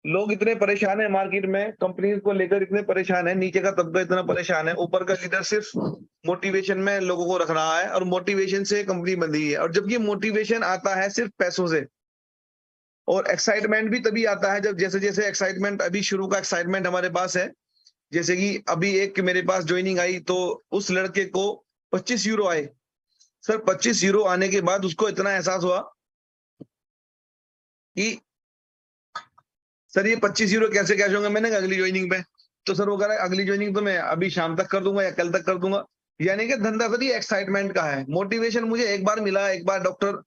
लोग इतने परेशान है मार्केट में, कंपनीज को लेकर इतने परेशान है, नीचे का तबका इतना परेशान है, ऊपर का लीडर सिर्फ मोटिवेशन में लोगों को रख रहा है, और मोटिवेशन से कंपनी बन रही है। और जबकि मोटिवेशन आता है सिर्फ पैसों से, और एक्साइटमेंट भी तभी आता है जब, जैसे जैसे एक्साइटमेंट, अभी शुरू का एक्साइटमेंट हमारे पास है, जैसे कि अभी एक मेरे पास ज्वाइनिंग आई, तो उस लड़के को 25 यूरो आए सर। 25 यूरो आने के बाद उसको इतना एहसास हुआ कि सर ये 25 यूरो कैसे कैश होंगे, मैंने कहा अगली ज्वाइनिंग पे। तो सर वो कह रहा है अगली ज्वाइनिंग तो मैं अभी शाम तक कर दूंगा या कल तक कर दूंगा। यानी कि धंधा सर ये एक्साइटमेंट का है। मोटिवेशन मुझे एक बार मिला, एक बार डॉक्टर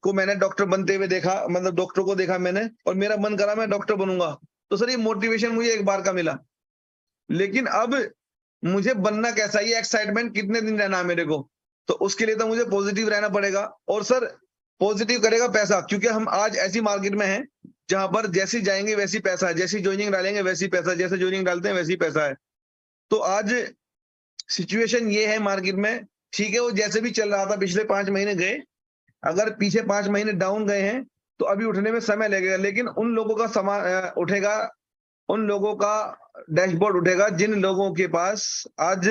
को मैंने डॉक्टर बनते हुए देखा, मतलब डॉक्टर को देखा मैंने, और मेरा मन करा मैं डॉक्टर बनूंगा। तो सर ये मोटिवेशन मुझे एक बार का मिला। लेकिन अब मुझे बनना कैसा, ये एक्साइटमेंट कितने दिन रहना है मेरे को, तो उसके लिए तो मुझे पॉजिटिव रहना पड़ेगा। और सर पॉजिटिव करेगा पैसा, क्योंकि हम आज ऐसी मार्केट में हैं जहां पर जैसी जाएंगे वैसी पैसा है, जैसी ज्वाइनिंग डालेंगे वैसी पैसा, जैसे ज्वाइनिंग डालते हैं वैसी पैसा है। तो आज सिचुएशन ये है मार्केट में, ठीक है वो जैसे भी चल रहा था, पिछले 5 महीने गए, अगर पीछे 5 महीने डाउन गए हैं, तो अभी उठने में समय लगेगा, लेकिन उन लोगों का समय उठेगा, उन लोगों का डैशबोर्ड उठेगा जिन लोगों के पास आज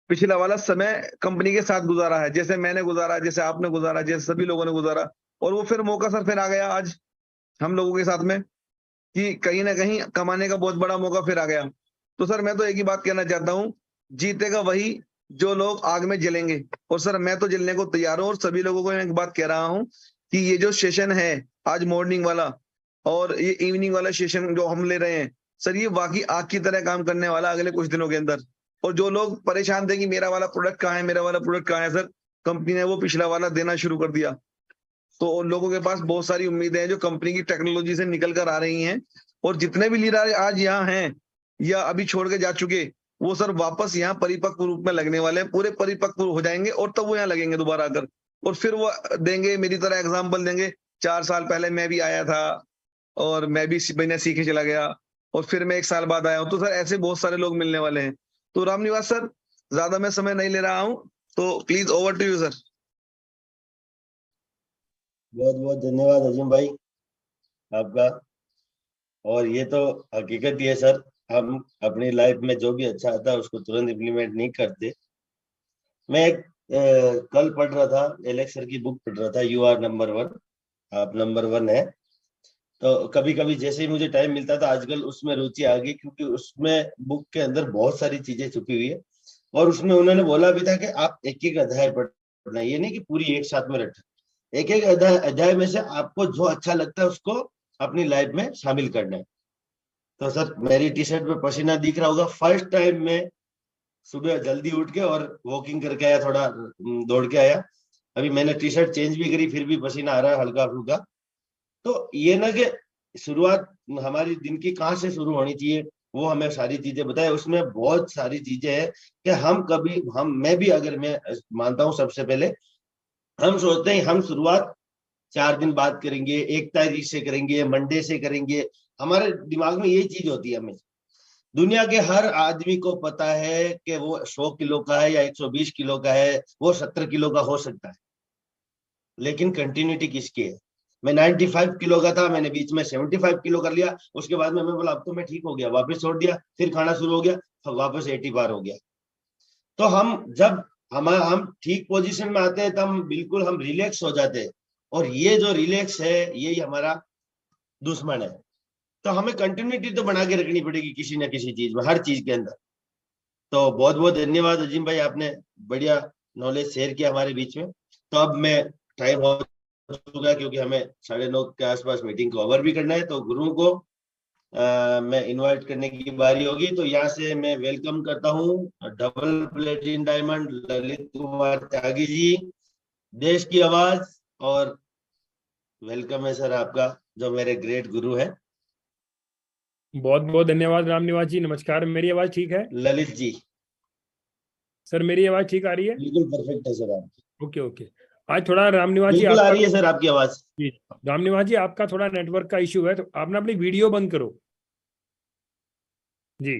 पिछला वाला समय कंपनी के साथ गुजारा है, जैसे मैंने गुजारा, जैसे आपने गुजारा, जैसे सभी लोगों ने गुजारा। और वो फिर मौका सर फिर आ गया आज हम लोगों के साथ में कि कहीं ना कहीं कमाने का बहुत बड़ा मौका फिर आ गया। तो सर मैं तो एक ही बात कहना चाहता हूँ, जीतेगा वही जो लोग आग में जलेंगे। और सर मैं तो जलने को तैयार हूँ, और सभी लोगों को मैं एक बात कह रहा हूँ कि ये जो सेशन है आज मॉर्निंग वाला और ये इवनिंग वाला सेशन जो हम ले रहे हैं सर, ये वाकई आग की तरह काम करने वाला अगले कुछ दिनों के अंदर। और जो लोग परेशान थे कि मेरा वाला प्रोडक्ट कहाँ है, मेरा वाला प्रोडक्ट कहाँ है, सर कंपनी ने वो पिछला वाला देना शुरू कर दिया। तो उन लोगों के पास बहुत सारी उम्मीदें हैं जो कंपनी की टेक्नोलॉजी से निकल कर आ रही हैं। और जितने भी लीडर आज यहाँ हैं या अभी छोड़ के जा चुके, वो सर वापस यहाँ परिपक्व रूप में लगने वाले हैं, पूरे परिपक्व हो जाएंगे और तब वो यहाँ लगेंगे दोबारा आकर, और फिर वो देंगे मेरी तरह एग्जाम्पल देंगे, 4 साल पहले मैं भी आया था और मैं भी महीने सीखे चला गया और फिर मैं 1 साल बाद आया हूँ। तो सर ऐसे बहुत सारे लोग मिलने वाले हैं। तो रामनिवास सर, ज्यादा मैं समय नहीं ले रहा हूँ, तो please over to you sir. बहुत बहुत धन्यवाद अजीम भाई आपका। और ये तो हकीकत ही है सर, हम अपनी लाइफ में जो भी अच्छा आता है उसको तुरंत इम्प्लीमेंट नहीं करते। मैं एक कल पढ़ रहा था, एलेक्स सर की बुक पढ़ रहा था, यू आर नंबर 1, आप नंबर 1 है। तो कभी कभी जैसे ही मुझे टाइम मिलता था, आजकल उसमें रुचि आ गई, क्योंकि उसमें बुक के अंदर बहुत सारी चीजें छुपी हुई है। और उसमें उन्होंने बोला भी था कि आप एक एक अध्याय पढ़ना, ये नहीं कि पूरी एक साथ में रटना, एक एक अध्याय में से आपको जो अच्छा लगता है उसको अपनी लाइफ में शामिल करना है। तो सर मेरी टी शर्ट पे पसीना दिख रहा होगा, फर्स्ट टाइम मैं सुबह जल्दी उठ के और वॉकिंग करके आया, थोड़ा दौड़ के आया। अभी मैंने टी शर्ट चेंज भी करी, फिर भी पसीना आ रहा है हल्का फुल्का। तो ये ना कि शुरुआत हमारी दिन की कहाँ से शुरू होनी चाहिए, वो हमें सारी चीजें बताए। उसमें बहुत सारी चीजें हैं कि मैं भी, अगर मैं मानता हूँ, सबसे पहले हम सोचते हैं हम शुरुआत 4 दिन बाद करेंगे, 1 तारीख से करेंगे, मंडे से करेंगे। हमारे दिमाग में यही चीज होती है। हमें दुनिया के हर आदमी को पता है कि वो 100 किलो का है या 120 किलो का है, वो 70 किलो का हो सकता है, लेकिन कंटिन्यूटी किसकी है। मैं 95 किलो का था, मैंने बीच में 75 किलो कर लिया, उसके बाद में मैं बोला अब तो मैं ठीक हो गया, वापस छोड़ दिया, फिर खाना शुरू हो गया, वापस 80 बार हो गया। तो जब हम ठीक पोजीशन में आते हैं तब बिल्कुल हम रिलैक्स हो जाते हैं, और ये जो रिलैक्स है यही हमारा दुश्मन है। तो हमें कंटिन्यूटी तो बना के रखनी पड़ेगी किसी ना किसी चीज में, हर चीज के अंदर। तो बहुत बहुत धन्यवाद अजीम भाई, आपने बढ़िया नॉलेज शेयर किया हमारे बीच में। तो अब मैं टाइम हो चुका है, क्योंकि हमें 9:30 के आसपास मीटिंग को ओवर भी करना है। तो गुरु को मैं इनवाइट करने की बारी होगी। तो यहाँ से मैं वेलकम करता हूँ डबल प्लेटिन डायमंड ललित कुमार त्यागी जी, देश की आवाज। और वेलकम है सर आपका, जो मेरे ग्रेट गुरु है। बहुत बहुत धन्यवाद रामनिवास जी। नमस्कार, मेरी आवाज ठीक है? ललित जी, सर मेरी आवाज ठीक आ रही है? बिल्कुल परफेक्ट है सर आप। Okay okay. आज थोड़ा रामनिवास जी बिल्कुल आ आपका, रही है सर आपकी आवाज। जी रामनिवास जी आपका थोड़ा नेटवर्क का इश्यू है, तो आप ना अपनी वीडियो बंद करो जी,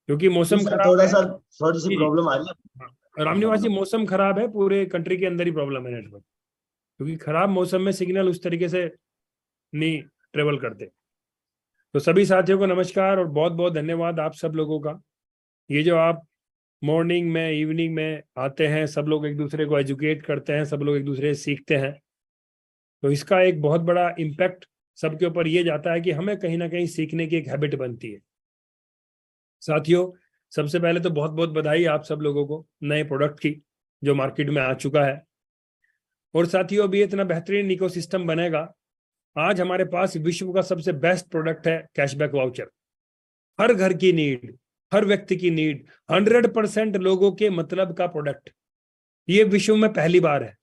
क्योंकि मौसम खराब थोड़ा है। सा थोड़ी सी जी प्रॉब्लम आ रही है। हाँ, रामनिवास जी मौसम खराब है, पूरे कंट्री के अंदर ही प्रॉब्लम है नेटवर्क, क्योंकि खराब मौसम में सिग्नल उस तरीके से नहीं ट्रेवल करते। तो सभी साथियों को नमस्कार और बहुत बहुत धन्यवाद आप सब लोगों का। ये जो आप मॉर्निंग में इवनिंग में आते हैं, सब लोग एक दूसरे को एजुकेट करते हैं, सब लोग एक दूसरे से सीखते हैं, तो इसका एक बहुत बड़ा इम्पैक्ट सबके ऊपर ये जाता है कि हमें कहीं ना कहीं सीखने की एक हैबिट बनती है। साथियों, सबसे पहले तो बहुत बहुत बधाई आप सब लोगों को नए प्रोडक्ट की जो मार्केट में आ चुका है। और साथियों, अभी इतना बेहतरीन इकोसिस्टम बनेगा। आज हमारे पास विश्व का सबसे बेस्ट प्रोडक्ट है कैशबैक वाउचर। हर घर की नीड, हर व्यक्ति की नीड, 100% लोगों के मतलब का प्रोडक्ट, ये विश्व में पहली बार है।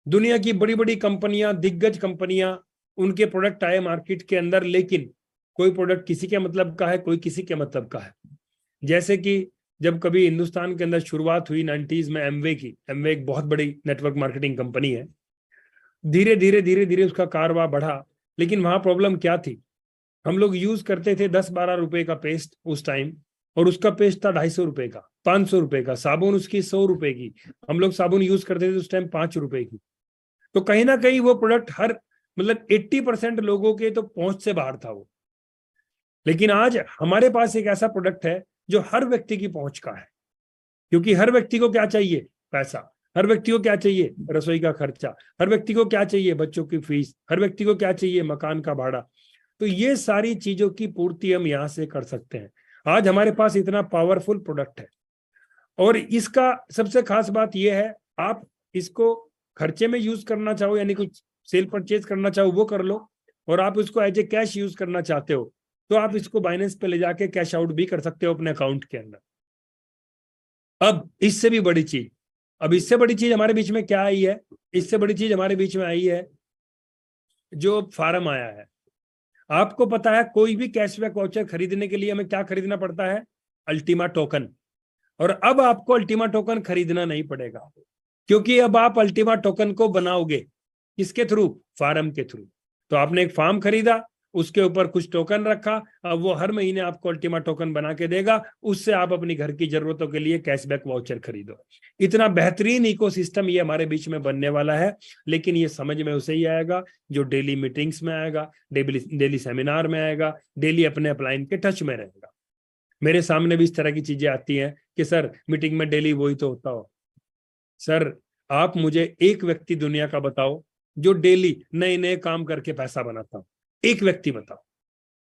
दुनिया की बड़ी बड़ी कंपनियां, दिग्गज कंपनियां, उनके प्रोडक्ट आए मार्केट के अंदर, लेकिन कोई प्रोडक्ट किसी के मतलब का है, कोई किसी के मतलब का है। जैसे कि जब कभी हिंदुस्तान के अंदर शुरुआत हुई 90s में एमवे की, एमवे एक बहुत बड़ी नेटवर्क मार्केटिंग कंपनी है, धीरे धीरे उसका कारोबार बढ़ा। लेकिन वहां प्रॉब्लम क्या थी, हम लोग यूज करते थे 10-12 रुपए का पेस्ट उस टाइम, और उसका पेस्ट था 250 रुपए का, 500 रुपए का। साबुन उसकी 100 रुपए की, हम लोग साबुन यूज करते थे उस टाइम 5 रुपए की। तो कहीं ना कहीं वो प्रोडक्ट हर मतलब 80% लोगों के तो पहुंच से बाहर था वो। लेकिन आज हमारे पास एक ऐसा प्रोडक्ट है जो हर व्यक्ति की पहुंच का है, क्योंकि हर व्यक्ति को क्या चाहिए? पैसा। हर व्यक्ति को क्या चाहिए? रसोई का खर्चा। हर व्यक्ति को क्या चाहिए? बच्चों की फीस। हर व्यक्ति को क्या चाहिए? मकान का भाड़ा। तो ये सारी चीजों की पूर्ति हम यहां से कर सकते हैं। आज हमारे पास इतना पावरफुल प्रोडक्ट है, और इसका सबसे खास बात यह है, आप इसको खर्चे में यूज करना चाहो, यानी कुछ सेल परचेज करना चाहो वो कर लो, और आप इसको एज ए कैश यूज करना चाहते हो तो आप इसको बाइनेंस पे ले जाके कैश आउट भी कर सकते हो अपने अकाउंट के अंदर। अब इससे भी बड़ी चीज, अब इससे बड़ी चीज हमारे बीच में क्या आई है? इससे बड़ी चीज हमारे बीच में आई है जो फार्म आया है। आपको पता है कोई भी कैशबैक वाउचर खरीदने के लिए हमें क्या खरीदना पड़ता है? Ultima token. और अब आपको अल्टीमा टोकन खरीदना नहीं पड़ेगा, क्योंकि अब आप अल्टीमा टोकन को बनाओगे किसके थ्रू? फार्म के थ्रू। तो आपने एक फार्म खरीदा, उसके ऊपर कुछ टोकन रखा, अब वो हर महीने आपको अल्टीमा टोकन बना के देगा, उससे आप अपनी घर की जरूरतों के लिए कैशबैक वाउचर खरीदो। इतना बेहतरीन इकोसिस्टम ये हमारे बीच में बनने वाला है। लेकिन ये समझ में उसे ही आएगा जो डेली मीटिंग्स में आएगा, डेली सेमिनार में आएगा, डेली अपने अपलाइन के टच में रहेगा। मेरे सामने भी इस तरह की चीजें आती हैं कि सर मीटिंग में डेली वही तो होता हो। सर आप मुझे एक व्यक्ति दुनिया का बताओ जो डेली नए नए काम करके पैसा बनाता हो, एक व्यक्ति बताओ।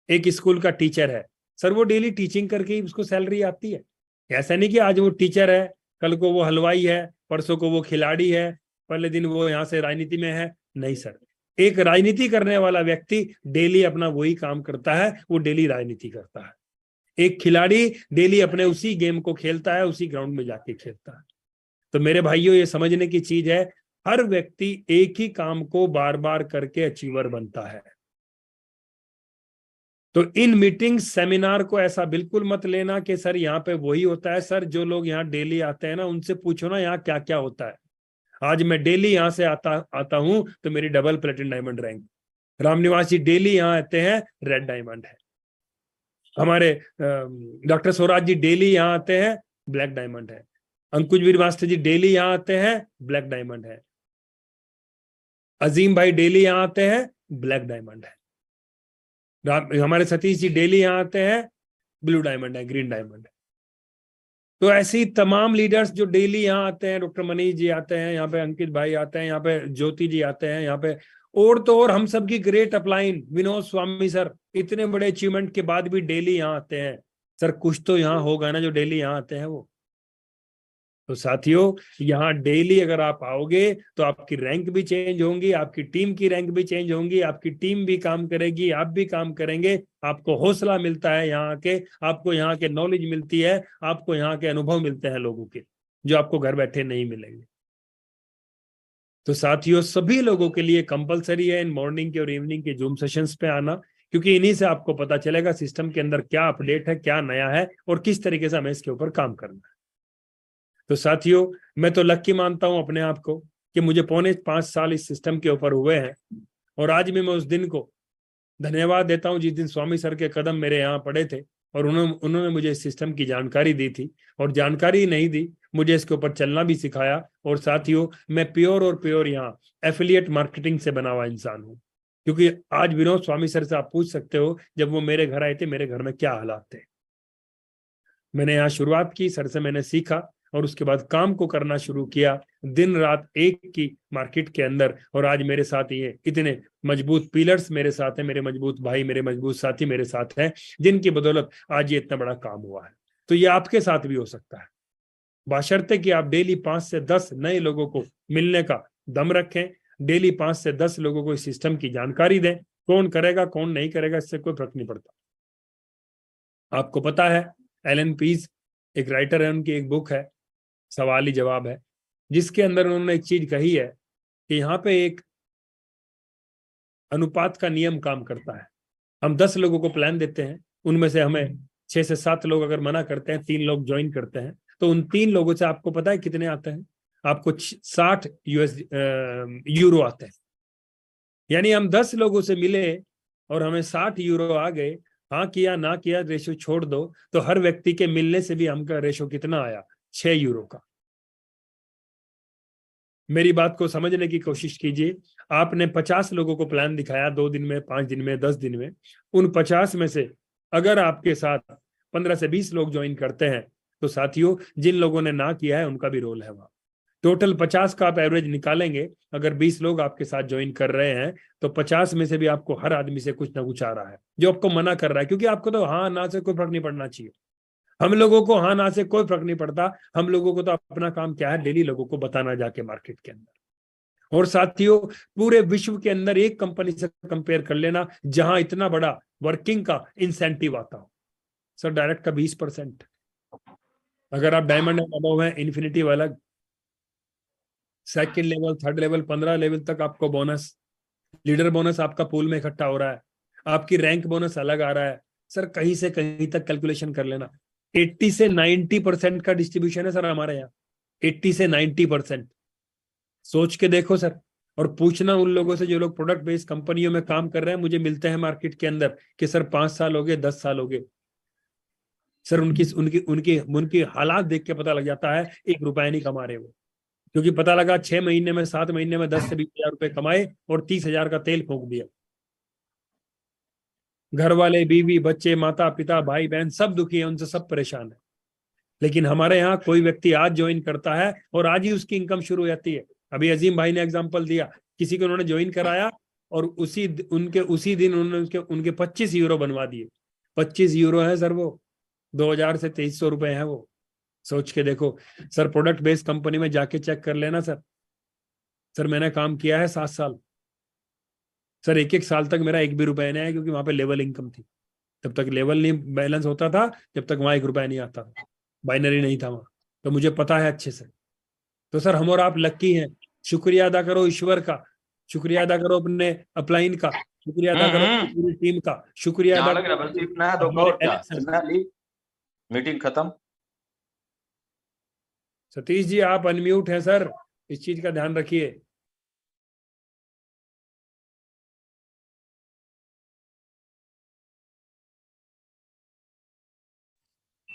एक स्कूल का टीचर है सर, वो डेली टीचिंग करके ही उसको सैलरी आती है। ऐसा नहीं कि आज वो टीचर है, कल को वो हलवाई है, परसों को वो खिलाड़ी है, पहले दिन वो यहाँ से राजनीति में है। नहीं सर, एक राजनीति करने वाला व्यक्ति डेली अपना वही काम करता है, वो डेली राजनीति करता है। एक खिलाड़ी डेली अपने उसी गेम को खेलता है, उसी ग्राउंड में जाके खेलता है। तो मेरे भाइयों, ये समझने की चीज है, हर व्यक्ति एक ही काम को बार बार करके अचीवर बनता है। तो इन मीटिंग सेमिनार को ऐसा बिल्कुल मत लेना कि सर यहाँ पे वही होता है। सर जो लोग यहाँ डेली आते हैं ना, उनसे पूछो ना यहाँ क्या क्या होता है। आज मैं डेली यहाँ से आता हूं तो मेरी double platinum diamond rank. Ramniwas ji daily यहाँ आते हैं, रेड डायमंड है। हमारे डॉक्टर स्वराज जी डेली यहाँ आते हैं, ब्लैक डायमंड है। अंकुश वीरवास्तव जी डेली यहाँ आते हैं, ब्लैक डायमंड है। अजीम भाई डेली यहाँ आते हैं, ब्लैक डायमंड है। हमारे सतीश जी डेली यहाँ आते हैं, ब्लू डायमंड है, ग्रीन डायमंड है। तो ऐसी तमाम लीडर्स जो डेली यहाँ आते हैं, डॉक्टर मनीष जी आते हैं यहाँ पे, अंकित भाई आते हैं यहाँ पे, ज्योति जी आते हैं यहाँ पे, और तो और हम सबकी ग्रेट अपलाइन विनोद स्वामी सर, इतने बड़े अचीवमेंट के बाद भी डेली यहाँ आते हैं। सर कुछ तो यहाँ होगा ना जो डेली यहाँ आते हैं वो। तो साथियों, यहाँ डेली अगर आप आओगे तो आपकी रैंक भी चेंज होंगी, आपकी टीम की रैंक भी चेंज होंगी, आपकी टीम भी काम करेगी, आप भी काम करेंगे, आपको हौसला मिलता है यहाँ के, आपको यहाँ के नॉलेज मिलती है, आपको यहाँ के अनुभव मिलते हैं लोगों के, जो आपको घर बैठे नहीं मिलेंगे। तो साथियों, सभी लोगों के लिए कंपलसरी है इन मॉर्निंग के और इवनिंग के जूम सेशंस पे आना, क्योंकि इन्हीं से आपको पता चलेगा सिस्टम के अंदर क्या अपडेट है, क्या नया है और किस तरीके से हमें इसके ऊपर काम करना है। तो साथियों, मैं तो लक्की मानता हूं अपने आप को कि मुझे 4.5 साल इस सिस्टम के ऊपर हुए हैं, और आज भी मैं उस दिन को धन्यवाद देता हूं जिस दिन स्वामी सर के कदम मेरे यहाँ पड़े थे और उन्होंने मुझे इस सिस्टम की जानकारी दी थी, और जानकारी नहीं दी, मुझे इसके ऊपर चलना भी सिखाया। और साथियों, मैं प्योर और प्योर यहाँ एफिलिएट मार्केटिंग से बना हुआ इंसान हूँ, क्योंकि आज विनोद स्वामी सर से आप पूछ सकते हो जब वो मेरे घर आए थे, मेरे घर में क्या हालात थे। मैंने यहाँ शुरुआत की, सर से मैंने सीखा और उसके बाद काम को करना शुरू किया, दिन रात एक की मार्केट के अंदर। और आज मेरे साथ ये इतने मजबूत पिलर्स मेरे साथ हैं, मेरे मजबूत भाई, मेरे मजबूत साथी मेरे साथ हैं, जिनकी बदौलत आज ये इतना बड़ा काम हुआ है। तो ये आपके साथ भी हो सकता है, बशर्ते कि आप डेली 5 से 10 नए लोगों को मिलने का दम रखें, डेली 5 से 10 लोगों को इस सिस्टम की जानकारी दें। कौन करेगा कौन नहीं करेगा इससे कोई फर्क नहीं पड़ता। आपको पता है एलन पीज एक राइटर है, उनकी एक बुक है सवाल ही जवाब है, जिसके अंदर उन्होंने एक चीज कही है कि यहाँ पे एक अनुपात का नियम काम करता है। हम 10 लोगों को प्लान देते हैं, उनमें से हमें 6 से 7 लोग अगर मना करते हैं, 3 लोग ज्वाइन करते हैं, तो उन 3 लोगों से आपको पता है कितने आते हैं? आपको 60 यूरो आते हैं। यानी हम 10 लोगों से मिले और हमें 60 यूरो आ गए। हाँ किया ना किया रेशो छोड़ दो, तो हर व्यक्ति के मिलने से भी हमका रेशो कितना आया? 6 यूरो का। मेरी बात को समझने की कोशिश कीजिए। आपने 50 लोगों को प्लान दिखाया 2 दिन में, 5 दिन में, 10 दिन में। उन 50 में से अगर आपके साथ 15 से 20 लोग ज्वाइन करते हैं तो साथियों, जिन लोगों ने ना किया है उनका भी रोल है वहां। टोटल 50 का आप एवरेज निकालेंगे, अगर 20 लोग आपके साथ ज्वाइन कर रहे हैं तो 50 में से भी आपको हर आदमी से कुछ ना कुछ आ रहा है जो आपको मना कर रहा है, क्योंकि आपको तो हाँ ना से कोई फर्क नहीं पड़ना चाहिए। हम लोगों को हाँ ना से कोई फर्क नहीं पड़ता। हम लोगों को तो अपना काम क्या है, डेली लोगों को बताना जाके मार्केट के अंदर। और साथियों, पूरे विश्व के अंदर एक कंपनी से कंपेयर कर लेना जहां इतना बड़ा वर्किंग का इंसेंटिव आता हो। सर डायरेक्ट का 20%, अगर आप डायमंड एंड अबव है, इन्फिनिटी वाला second level, third level, 15 level तक आपको बोनस, लीडर बोनस आपका पूल में इकट्ठा हो रहा है, आपकी रैंक बोनस अलग आ रहा है। सर कहीं से कहीं तक कैलकुलेशन कर लेना, 80 से 90% का डिस्ट्रीब्यूशन है सर हमारे यहाँ, 80 से 90%। सोच के देखो सर, और पूछना उन लोगों से जो लोग प्रोडक्ट बेस्ड कंपनियों में काम कर रहे हैं, मुझे मिलते हैं मार्केट के अंदर कि सर 5 साल हो गए, 10 साल हो गए। सर उनकी उनकी उनकी उनकी हालात देख के पता लग जाता है 1 रुपया नहीं कमा रहे वो, क्योंकि पता लगा 6 महीने में, 7 महीने में 10 से 20 हजार रुपए कमाए और 30,000 का तेल फूंक दिया। घर वाले, बीवी, बच्चे, माता पिता, भाई बहन सब दुखी है, उनसे सब परेशान है। लेकिन हमारे यहाँ कोई व्यक्ति आज ज्वाइन करता है और आज ही उसकी इनकम शुरू हो जाती है। अभी अजीम भाई ने एग्जांपल दिया, किसी को उन्होंने ज्वाइन कराया और उसी दिन उन्होंने उनके 25 यूरो बनवा दिए। 25 यूरो है सर, वो 2000 से 2300 रुपए है वो। सोच के देखो सर, प्रोडक्ट बेस्ड कंपनी में जाके चेक कर लेना सर। सर मैंने काम किया है 7 साल सर, 1 साल तक मेरा 1 भी रुपया नहीं आया, क्योंकि वहां पे लेवल इनकम थी। तब तक लेवल नहीं बैलेंस होता था, जब तक वहां 1 रुपया नहीं आता था, बाइनरी नहीं था वहां। तो मुझे पता है अच्छे से। तो सर हम और आप लक्की हैं। शुक्रिया अदा करो ईश्वर का, शुक्रिया अदा करो अपने अपलाइन का, शुक्रिया अदा करो अपनी पूरी टीम का, शुक्रिया अदा करो हमारे एलेक्सन। मीटिंग खत्म। सतीश जी आप अनम्यूट हैं सर, इस चीज का ध्यान रखिए।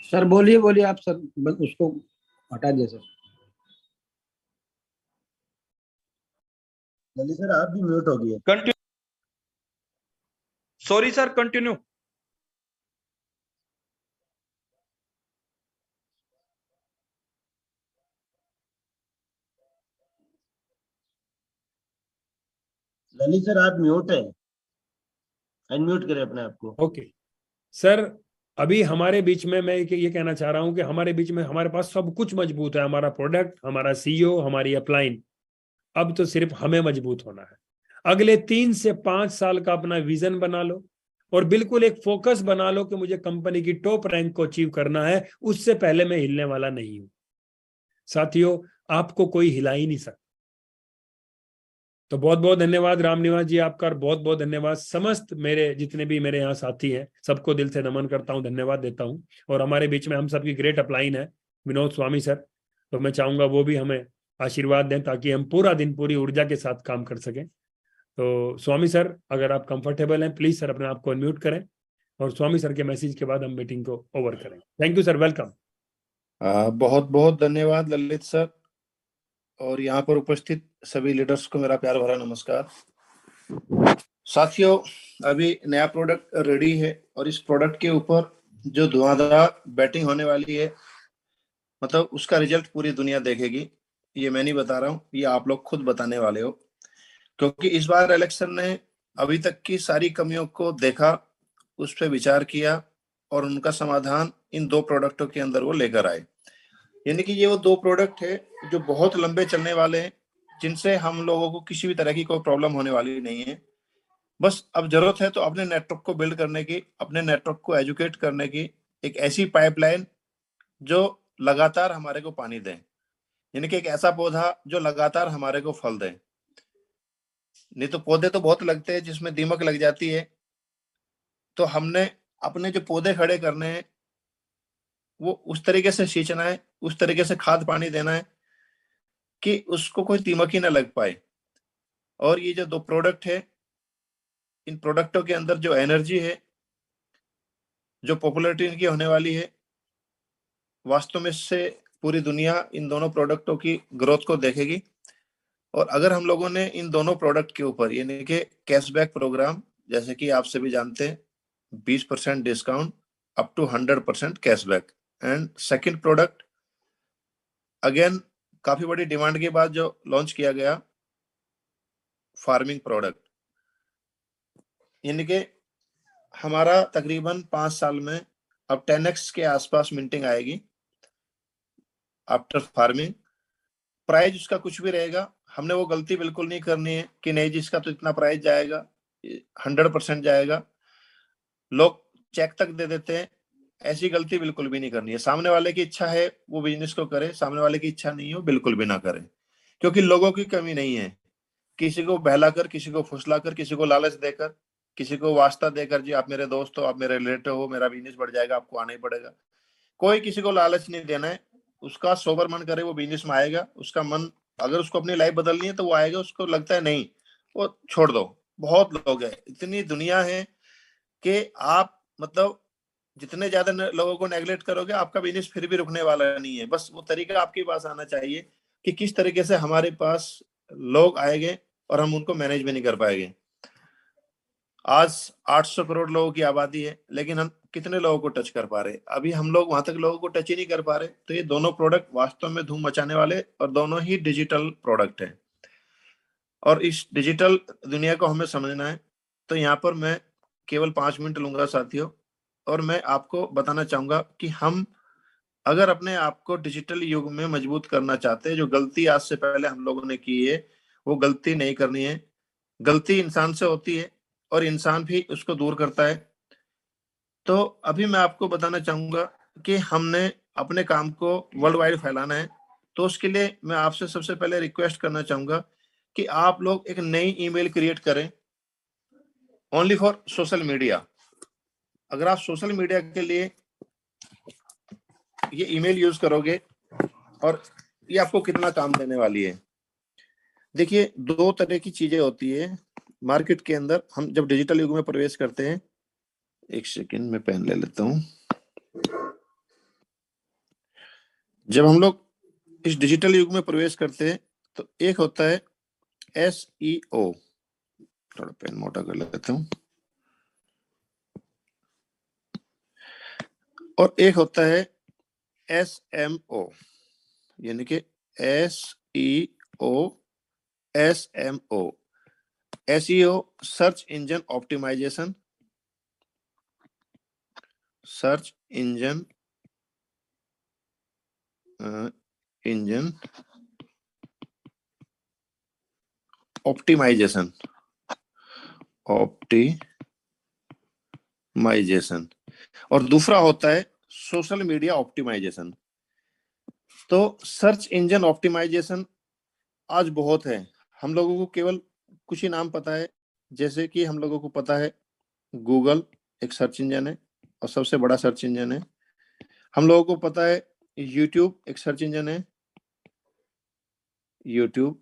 सर बोलिए बोलिए आप सर, बस उसको हटा दिया सर। ललित सर आप भी म्यूट हो गए। Continue, sorry sir, continue. Lalit sir आप म्यूट है, अनम्यूट करें अपने आप को। ओके सर, अभी हमारे बीच में मैं ये कहना चाह रहा हूं कि हमारे बीच में हमारे पास सब कुछ मजबूत है, हमारा प्रोडक्ट, हमारा सीईओ, हमारी अपलाइन। अब तो सिर्फ हमें मजबूत होना है। अगले 3 से 5 साल का अपना विजन बना लो और बिल्कुल एक फोकस बना लो कि मुझे कंपनी की टॉप रैंक को अचीव करना है, उससे पहले मैं हिलने वाला नहीं हूं। साथियों आपको कोई हिला ही नहीं सकता। तो बहुत बहुत धन्यवाद रामनिवास जी आपका, और बहुत बहुत धन्यवाद समस्त मेरे जितने भी मेरे यहाँ साथी हैं, सबको दिल से नमन करता हूँ, धन्यवाद देता हूँ। और हमारे बीच में हम सबकी ग्रेट अपलाइन है विनोद स्वामी सर, तो मैं चाहूंगा वो भी हमें आशीर्वाद दें ताकि हम पूरा दिन पूरी ऊर्जा के साथ काम कर सकें। तो स्वामी सर अगर आप कंफर्टेबल हैं, प्लीज सर अपने आप को अनम्यूट करें और स्वामी सर के मैसेज के बाद हम मीटिंग को ओवर करें। Thank you sir, welcome. बहुत बहुत धन्यवाद ललित सर, और यहाँ पर उपस्थित सभी लीडर्स को मेरा प्यार भरा नमस्कार। साथियों अभी नया प्रोडक्ट रेडी है और इस प्रोडक्ट के ऊपर जो धुआंधार बैटिंग होने वाली है, मतलब उसका रिजल्ट पूरी दुनिया देखेगी। ये मैं नहीं बता रहा हूँ, ये आप लोग खुद बताने वाले हो, क्योंकि इस बार इलेक्शन ने अभी तक की सारी कमियों को देखा, उस पर विचार किया और उनका समाधान इन 2 प्रोडक्टों के अंदर वो लेकर आए। यानी कि ये वो 2 प्रोडक्ट है जो बहुत लंबे चलने वाले हैं, जिनसे हम लोगों को किसी भी तरह की कोई प्रॉब्लम होने वाली नहीं है। बस अब जरूरत है तो अपने नेटवर्क को बिल्ड करने की, अपने नेटवर्क को एजुकेट करने की, एक ऐसी पाइपलाइन जो लगातार हमारे को पानी दे, यानी कि एक ऐसा पौधा जो लगातार हमारे को फल दे। नहीं तो पौधे तो बहुत लगते हैं जिसमें दीमक लग जाती है। तो हमने अपने जो पौधे खड़े करने हैं वो उस तरीके से सींचना है, उस तरीके से खाद पानी देना है कि उसको कोई दीमक ही ना लग पाए। और ये जो 2 प्रोडक्ट है, इन प्रोडक्टों के अंदर जो एनर्जी है, जो पॉपुलैरिटी इनकी होने वाली है, वास्तव में इससे पूरी दुनिया इन दोनों प्रोडक्टों की ग्रोथ को देखेगी। और अगर हम लोगों ने इन दोनों प्रोडक्ट के ऊपर, यानी कि कैशबैक प्रोग्राम, जैसे कि आप सभी जानते हैं 20% discount up to 100% cashback, and second product again काफी बड़ी डिमांड के बाद जो लॉन्च किया गया, फार्मिंग प्रोडक्ट, यानी कि हमारा तकरीबन 5 साल में अब 10x के आसपास मिंटिंग आएगी आफ्टर फार्मिंग। प्राइस उसका कुछ भी रहेगा, हमने वो गलती बिल्कुल नहीं करनी है कि नहीं जिसका तो इतना प्राइस जाएगा, 100% जाएगा, लोग चेक तक दे देते हैं। ऐसी गलती बिल्कुल भी नहीं करनी है। सामने वाले की इच्छा है वो बिजनेस को करे, सामने वाले की इच्छा नहीं हो बिल्कुल भी ना करे, क्योंकि लोगों की कमी नहीं है। किसी को बहलाकर, किसी को फुसलाकर, किसी को लालच देकर, किसी को वास्ता देकर, जी आप मेरे दोस्त हो, आप मेरे रिलेटिव हो, मेरा बिजनेस बढ़ जाएगा, आपको आना ही पड़ेगा, कोई किसी को लालच नहीं देना है। उसका सोबर मन करे वो बिजनेस में आएगा, उसका मन अगर उसको अपनी लाइफ बदलनी है तो वो आएगा, उसको लगता है नहीं वो छोड़ दो। बहुत लोग हैं, इतनी दुनिया है कि आप मतलब जितने ज्यादा लोगों को नेगलेक्ट करोगे आपका बिजनेस फिर भी रुकने वाला नहीं है। बस वो तरीका आपके पास आना चाहिए कि किस तरीके से हमारे पास लोग आएंगे और हम उनको मैनेज भी नहीं कर पाएंगे। आज 800 करोड़ लोगों की आबादी है, लेकिन हम कितने लोगों को टच कर पा रहे हैं? अभी हम लोग वहां तक लोगों को टच ही नहीं कर पा रहे। तो ये दोनों प्रोडक्ट वास्तव में धूम मचाने वाले, और दोनों ही डिजिटल प्रोडक्ट है। और इस डिजिटल दुनिया को हमें समझना है। तो यहाँ पर मैं केवल 5 मिनट लूंगा साथियों, और मैं आपको बताना चाहूंगा कि हम अगर अपने आप को डिजिटल युग में मजबूत करना चाहते हैं, जो गलती आज से पहले हम लोगों ने की है वो गलती नहीं करनी है। गलती इंसान से होती है और इंसान भी उसको दूर करता है। तो अभी मैं आपको बताना चाहूंगा कि हमने अपने काम को वर्ल्ड वाइड फैलाना है। तो उसके लिए मैं आपसे सबसे पहले रिक्वेस्ट करना चाहूंगा कि आप लोग एक नई ईमेल क्रिएट करें ओनली फॉर सोशल मीडिया। अगर आप सोशल मीडिया के लिए ये ईमेल यूज करोगे, और ये आपको कितना काम देने वाली है। देखिए 2 तरह की चीजें होती है मार्केट के अंदर। हम जब डिजिटल युग में प्रवेश करते हैं, एक सेकंड में पेन ले लेता हूं। जब हम लोग इस डिजिटल युग में प्रवेश करते हैं तो एक होता है SEO, थोड़ा पेन मोटा कर लेता हूं, और एक होता है SMO, यानी कि SEO search engine optimisation, search engine optimisation और दूसरा होता है सोशल मीडिया ऑप्टिमाइजेशन। तो सर्च इंजन ऑप्टिमाइजेशन आज बहुत है, हम लोगों को केवल कुछ ही नाम पता है। जैसे कि हम लोगों को पता है गूगल एक सर्च इंजन है और सबसे बड़ा सर्च इंजन है। हम लोगों को पता है यूट्यूब एक सर्च इंजन है, यूट्यूब।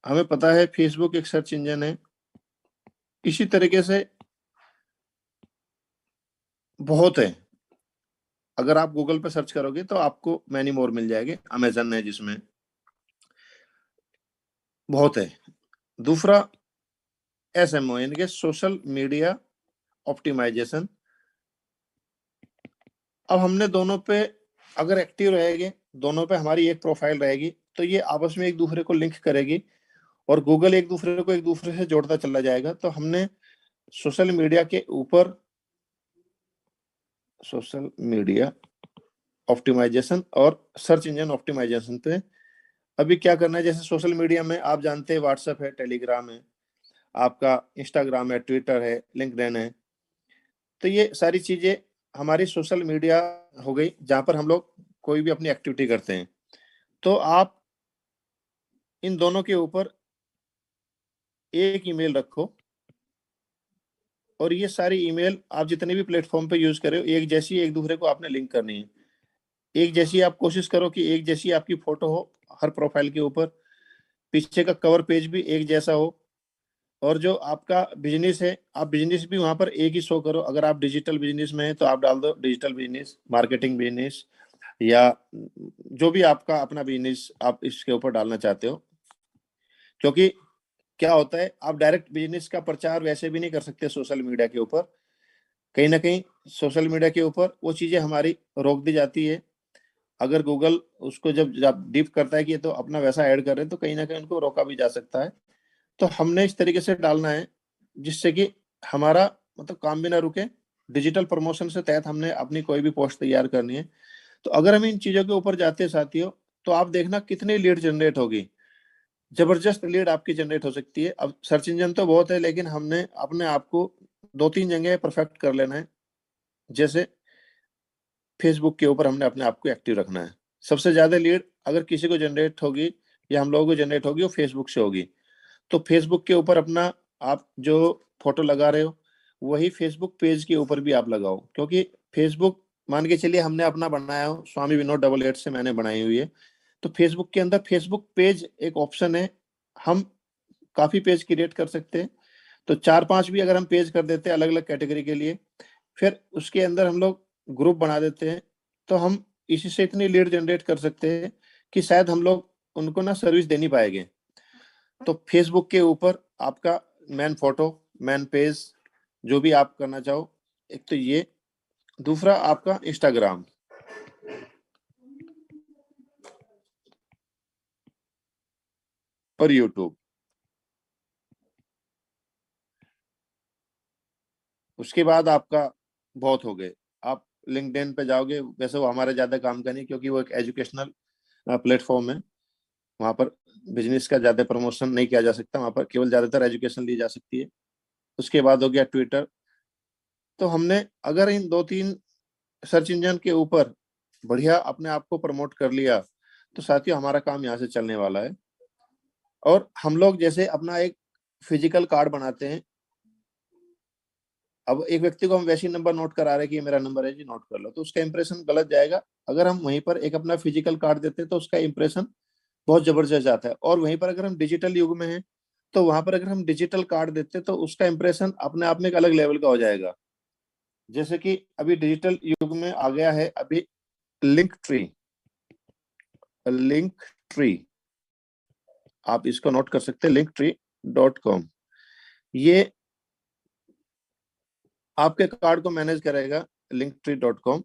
हमें पता है फेसबुक एक सर्च इंजन है। इसी तरीके से बहुत है। अगर आप गूगल पे सर्च करोगे तो आपको मैनी मोर मिल जाएंगे। अमेजन है जिसमें बहुत है। दूसरा SMO यानी कि सोशल मीडिया ऑप्टिमाइजेशन। अब हमने दोनों पे अगर एक्टिव रहेंगे, दोनों पे हमारी एक प्रोफाइल रहेगी, तो ये आपस में एक दूसरे को लिंक करेगी और गूगल एक दूसरे को एक दूसरे से जोड़ता चला जाएगा। तो हमने सोशल मीडिया के ऊपर सोशल मीडिया ऑप्टिमाइजेशन और सर्च इंजन ऑप्टिमाइजेशन पे अभी क्या करना है। जैसे सोशल मीडिया में आप जानते हैं व्हाट्सएप है, टेलीग्राम है, आपका इंस्टाग्राम है, ट्विटर है, लिंक्डइन है। तो ये सारी चीजें हमारी सोशल मीडिया हो गई जहां पर हम लोग कोई भी अपनी एक्टिविटी करते हैं। तो आप इन दोनों के ऊपर एक ईमेल रखो, और ये सारी ईमेल आप जितने भी प्लेटफॉर्म पे यूज कर रहे हो एक जैसी एक दूसरे को आपने लिंक करनी है। एक जैसी आप कोशिश करो कि एक जैसी आपकी फोटो हो हर प्रोफाइल के ऊपर, पीछे का कवर पेज भी एक जैसा हो, और जो आपका बिजनेस है आप बिजनेस भी वहां पर एक ही शो करो। अगर आप डिजिटल बिजनेस में है तो आप डाल दो डिजिटल बिजनेस, मार्केटिंग बिजनेस, या जो भी आपका अपना बिजनेस आप इसके ऊपर डालना चाहते हो। क्योंकि क्या होता है, आप डायरेक्ट बिजनेस का प्रचार वैसे भी नहीं कर सकते सोशल मीडिया के ऊपर, कहीं ना कहीं सोशल मीडिया के ऊपर वो चीजें हमारी रोक दी जाती है। अगर गूगल उसको जब डीप करता है कि ये तो अपना वैसा ऐड कर रहे हैं, तो कहीं ना कहीं उनको रोका भी जा सकता है। तो हमने इस तरीके से डालना है जिससे कि हमारा मतलब काम भी ना रुके। डिजिटल प्रमोशन से तहत हमने अपनी कोई भी पोस्ट तैयार करनी है, तो अगर हम इन चीजों के ऊपर जाते हैं साथियों, तो आप देखना कितनी लीड जनरेट होगी। जबरदस्त लीड आपकी जनरेट हो सकती है। अब सर्च इंजन तो बहुत है, लेकिन हमने अपने आप को 2-3 जगह परफेक्ट कर लेना है। जैसे फेसबुक के ऊपर हमने अपने आप को एक्टिव रखना है। सबसे ज्यादा लीड अगर किसी को जनरेट होगी या हम लोगों को जनरेट होगी, वो फेसबुक से होगी। तो फेसबुक के ऊपर अपना आप जो फोटो लगा रहे हो, वही फेसबुक पेज के ऊपर भी आप लगाओ। क्योंकि फेसबुक मान के चलिए हमने अपना बनाया हो, स्वामी विनोद 88 से मैंने बनाई हुई है, तो फेसबुक के अंदर फेसबुक पेज एक ऑप्शन है। हम काफी पेज क्रिएट कर सकते हैं। तो 4-5 भी अगर हम पेज कर देते हैं अलग अलग कैटेगरी के लिए, फिर उसके अंदर हम लोग ग्रुप बना देते हैं, तो हम इसी से इतनी लीड जनरेट कर सकते हैं कि शायद हम लोग उनको ना सर्विस दे नहीं पाएंगे। तो फेसबुक के ऊपर आपका मैन फोटो, मैन पेज, जो भी आप करना चाहो, एक तो ये। दूसरा आपका इंस्टाग्राम और यूट्यूब। उसके बाद आपका बहुत हो गए। आप लिंक्डइन पे जाओगे, वैसे वो हमारे ज्यादा काम का नहीं, क्योंकि वो एक एजुकेशनल प्लेटफॉर्म है। वहां पर बिजनेस का ज्यादा प्रमोशन नहीं किया जा सकता, वहां पर केवल ज्यादातर एजुकेशन ली जा सकती है। उसके बाद हो गया ट्विटर। तो हमने अगर इन 2-3 सर्च इंजन के ऊपर बढ़िया अपने आप को प्रमोट कर लिया, तो साथियों हमारा काम यहाँ से चलने वाला है। और हम लोग जैसे अपना एक फिजिकल कार्ड बनाते हैं, अब एक व्यक्ति को हम वैसे ही नंबर नोट करा रहे हैं कि ये मेरा नंबर है जी, नोट कर लो, तो उसका इंप्रेशन गलत जाएगा। अगर हम वहीं पर एक अपना फिजिकल कार्ड देते हैं, तो उसका इंप्रेशन बहुत जबरदस्त जाता है। और वहीं पर अगर हम डिजिटल युग में हैं, तो वहां पर अगर हम डिजिटल कार्ड देते हैं, तो उसका इंप्रेशन अपने आप में एक अलग लेवल का हो जाएगा। जैसे कि अभी डिजिटल युग में आ गया है अभी लिंक ट्री। लिंक ट्री आप इसको नोट कर सकते हैं, linktree.com। ये आपके कार्ड को मैनेज करेगा linktree.com।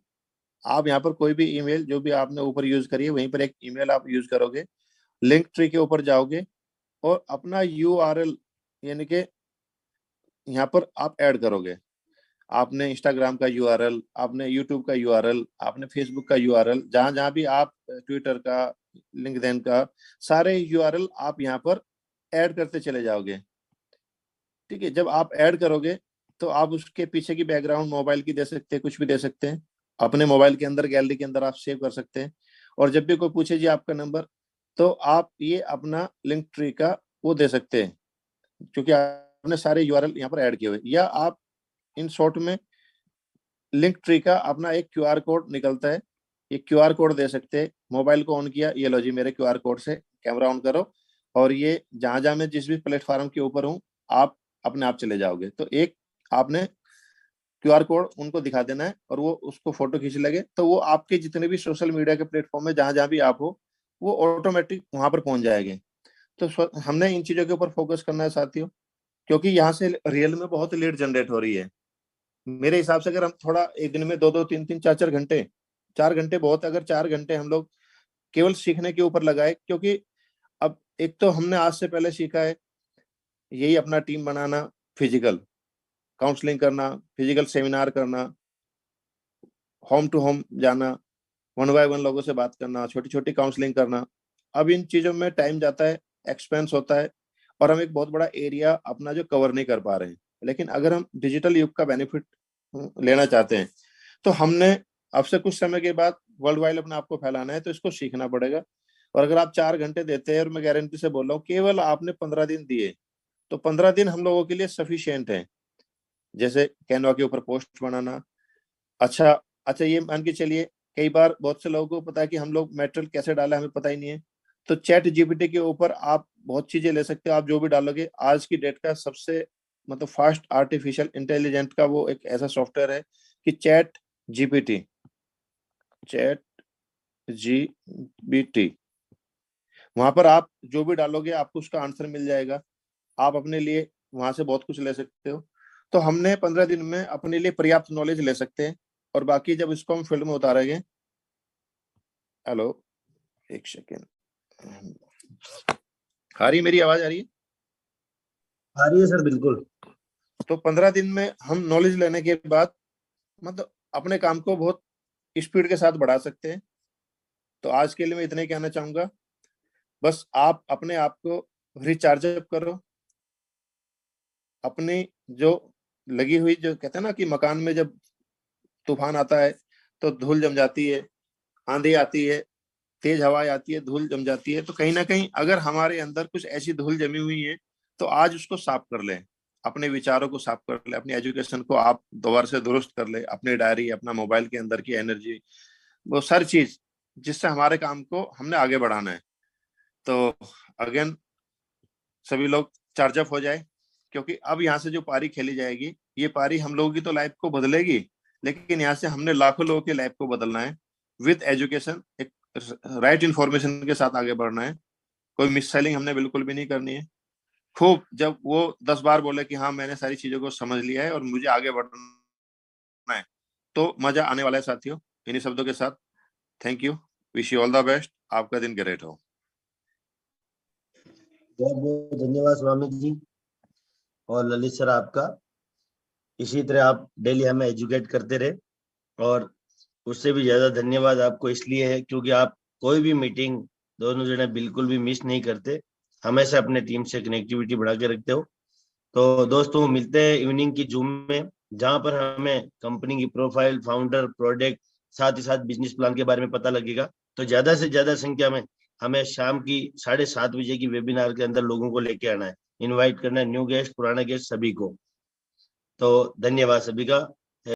आप यहाँ पर कोई भी ईमेल जो भी आपने ऊपर यूज करी है, वहीं पर एक ईमेल आप यूज करोगे, लिंक ट्री के ऊपर जाओगे और अपना यूआरएल यानी कि यहाँ पर आप ऐड करोगे। आपने इंस्टाग्राम का यूआरएल, आपने यूट्यूब का यूआरएल, आपने फेसबुक का यूआरएल, जहां जहां भी आप ट्विटर का, लिंक्डइन का, सारे यूआरएल आप यहाँ पर ऐड करते चले जाओगे। ठीक है, जब आप ऐड करोगे तो आप उसके पीछे की बैकग्राउंड मोबाइल की दे सकते हैं, कुछ भी दे सकते हैं। अपने मोबाइल के अंदर गैलरी के अंदर आप सेव कर सकते हैं। और जब भी कोई पूछे जी आपका नंबर, तो आप ये अपना लिंक ट्री का वो दे सकते हैं, क्योंकि आपने सारे यूआरएल यहाँ पर ऐड किए हुए। या आप इन शॉर्ट में लिंक ट्री का अपना एक क्यूआर कोड निकलता है, ये क्यूआर कोड दे सकते हैं। मोबाइल को ऑन किया, ये लो जी मेरे क्यूआर कोड से कैमरा ऑन करो, और ये जहां जहां मैं जिस भी प्लेटफॉर्म के ऊपर हूँ, आप अपने आप चले जाओगे। तो एक आपने क्यूआर कोड उनको दिखा देना है और वो उसको फोटो खींच लगे, तो वो आपके जितने भी सोशल मीडिया के प्लेटफॉर्म में जहां जहां भी आप हो, वो ऑटोमेटिक वहां पर पहुंच जाएंगे। तो हमने इन चीजों के ऊपर फोकस करना है साथियों, क्योंकि यहाँ से रियल में बहुत लीड जनरेट हो रही है। मेरे हिसाब से अगर हम थोड़ा एक दिन में 2-2, 3-3, 4-4 घंटे, 4 घंटे बहुत, अगर 4 घंटे हम लोग केवल सीखने के ऊपर लगाए, क्योंकि अब एक तो हमने आज से पहले सीखा है यही अपना टीम बनाना, फिजिकल काउंसलिंग करना, फिजिकल सेमिनार करना, होम टू होम जाना, 1 बाय 1 लोगों से बात करना, छोटी छोटी काउंसलिंग करना। अब इन चीजों में टाइम जाता है, एक्सपेंस होता है, और हम एक बहुत बड़ा एरिया अपना जो कवर नहीं कर पा रहे हैं। लेकिन अगर हम डिजिटल युग का बेनिफिट लेना चाहते हैं, तो हमने अब से कुछ समय के बाद वर्ल्ड वाइड अपने आप को फैलाना है, तो इसको सीखना पड़ेगा। और अगर आप 4 घंटे देते हैं, और मैं गारंटी से बोल रहा हूँ केवल आपने 15 दिन दिए, तो 15 दिन हम लोगों के लिए सफिशियंट है। जैसे कैनवा के ऊपर पोस्ट बनाना, अच्छा अच्छा, ये मान के चलिए कई बार बहुत से लोगों को पता है कि हम लोग मटेरियल कैसे डाला हमें पता ही नहीं है, तो चैट जीपीटी के ऊपर आप बहुत चीजें ले सकते हो। आप जो भी डालोगे, आज की डेट का सबसे मतलब फास्ट आर्टिफिशियल इंटेलिजेंट का वो एक ऐसा सॉफ्टवेयर है कि चैट जीपीटी। वहां पर आप जो भी डालोगे आपको उसका आंसर मिल जाएगा, आप अपने लिए वहां से बहुत कुछ ले सकते हो। तो हमने 15 दिन में अपने लिए पर्याप्त नॉलेज ले सकते हैं, और बाकी जब इसको हम फील्ड में उतारेंगे। हेलो, एक सेकेंड, आ रही मेरी आवाज आ रही है? आ रही है सर, बिल्कुल। तो 15 दिन में हम नॉलेज लेने के बाद मतलब अपने काम को बहुत स्पीड के साथ बढ़ा सकते हैं। तो आज के लिए मैं इतना ही कहना चाहूंगा, बस आप अपने आप को रिचार्ज अप करो। अपनी जो लगी हुई, जो कहते हैं ना कि मकान में जब तूफान आता है तो धूल जम जाती है, आंधी आती है, तेज हवाएं आती है, धूल जम जाती है। तो कहीं ना कहीं अगर हमारे अंदर कुछ ऐसी धूल जमी हुई है तो आज उसको साफ कर लें, अपने विचारों को साफ कर ले, अपनी एजुकेशन को आप दोबारा से दुरुस्त कर ले, अपनी डायरी, अपना मोबाइल के अंदर की एनर्जी, वो सारी चीज जिससे हमारे काम को हमने आगे बढ़ाना है। तो अगेन सभी लोग चार्ज अप हो जाए, क्योंकि अब यहाँ से जो पारी खेली जाएगी, ये पारी हम लोगों की तो लाइफ को बदलेगी, लेकिन यहाँ से हमने लाखों लोगों की लाइफ को बदलना है। विद एजुकेशन, एक राइट इंफॉर्मेशन के साथ आगे बढ़ना है। कोई मिस सेलिंग हमने बिल्कुल भी नहीं करनी है। खूब जब वो 10 बार बोले कि हाँ मैंने सारी चीजों को समझ लिया है और मुझे आगे बढ़ना है, तो मजा आने वाला है साथियों। इन्हीं शब्दों के साथ thank you, wish you all the best, आपका दिन ग्रेट हो। बहुत बहुत धन्यवाद स्वामी जी और ललित सर आपका। इसी तरह आप डेली हमें एजुकेट करते रहे, और उससे भी ज्यादा धन्यवाद आपको इसलिए है क्योंकि आप कोई भी मीटिंग दोनों जने बिल्कुल भी मिस नहीं करते, हमेशा अपने टीम से कनेक्टिविटी बढ़ा के रखते हो। तो दोस्तों मिलते हैं इवनिंग की जूम में, जहां पर हमें कंपनी की प्रोफाइल, फाउंडर, प्रोडक्ट, साथ ही साथ बिजनेस प्लान के बारे में पता लगेगा। तो ज्यादा से ज्यादा संख्या में हमें शाम की 7:30 बजे की वेबिनार के अंदर लोगों को लेके आना है, इनवाइट करना है, न्यू गेस्ट, पुराने गेस्ट, सभी को। तो धन्यवाद सभी का।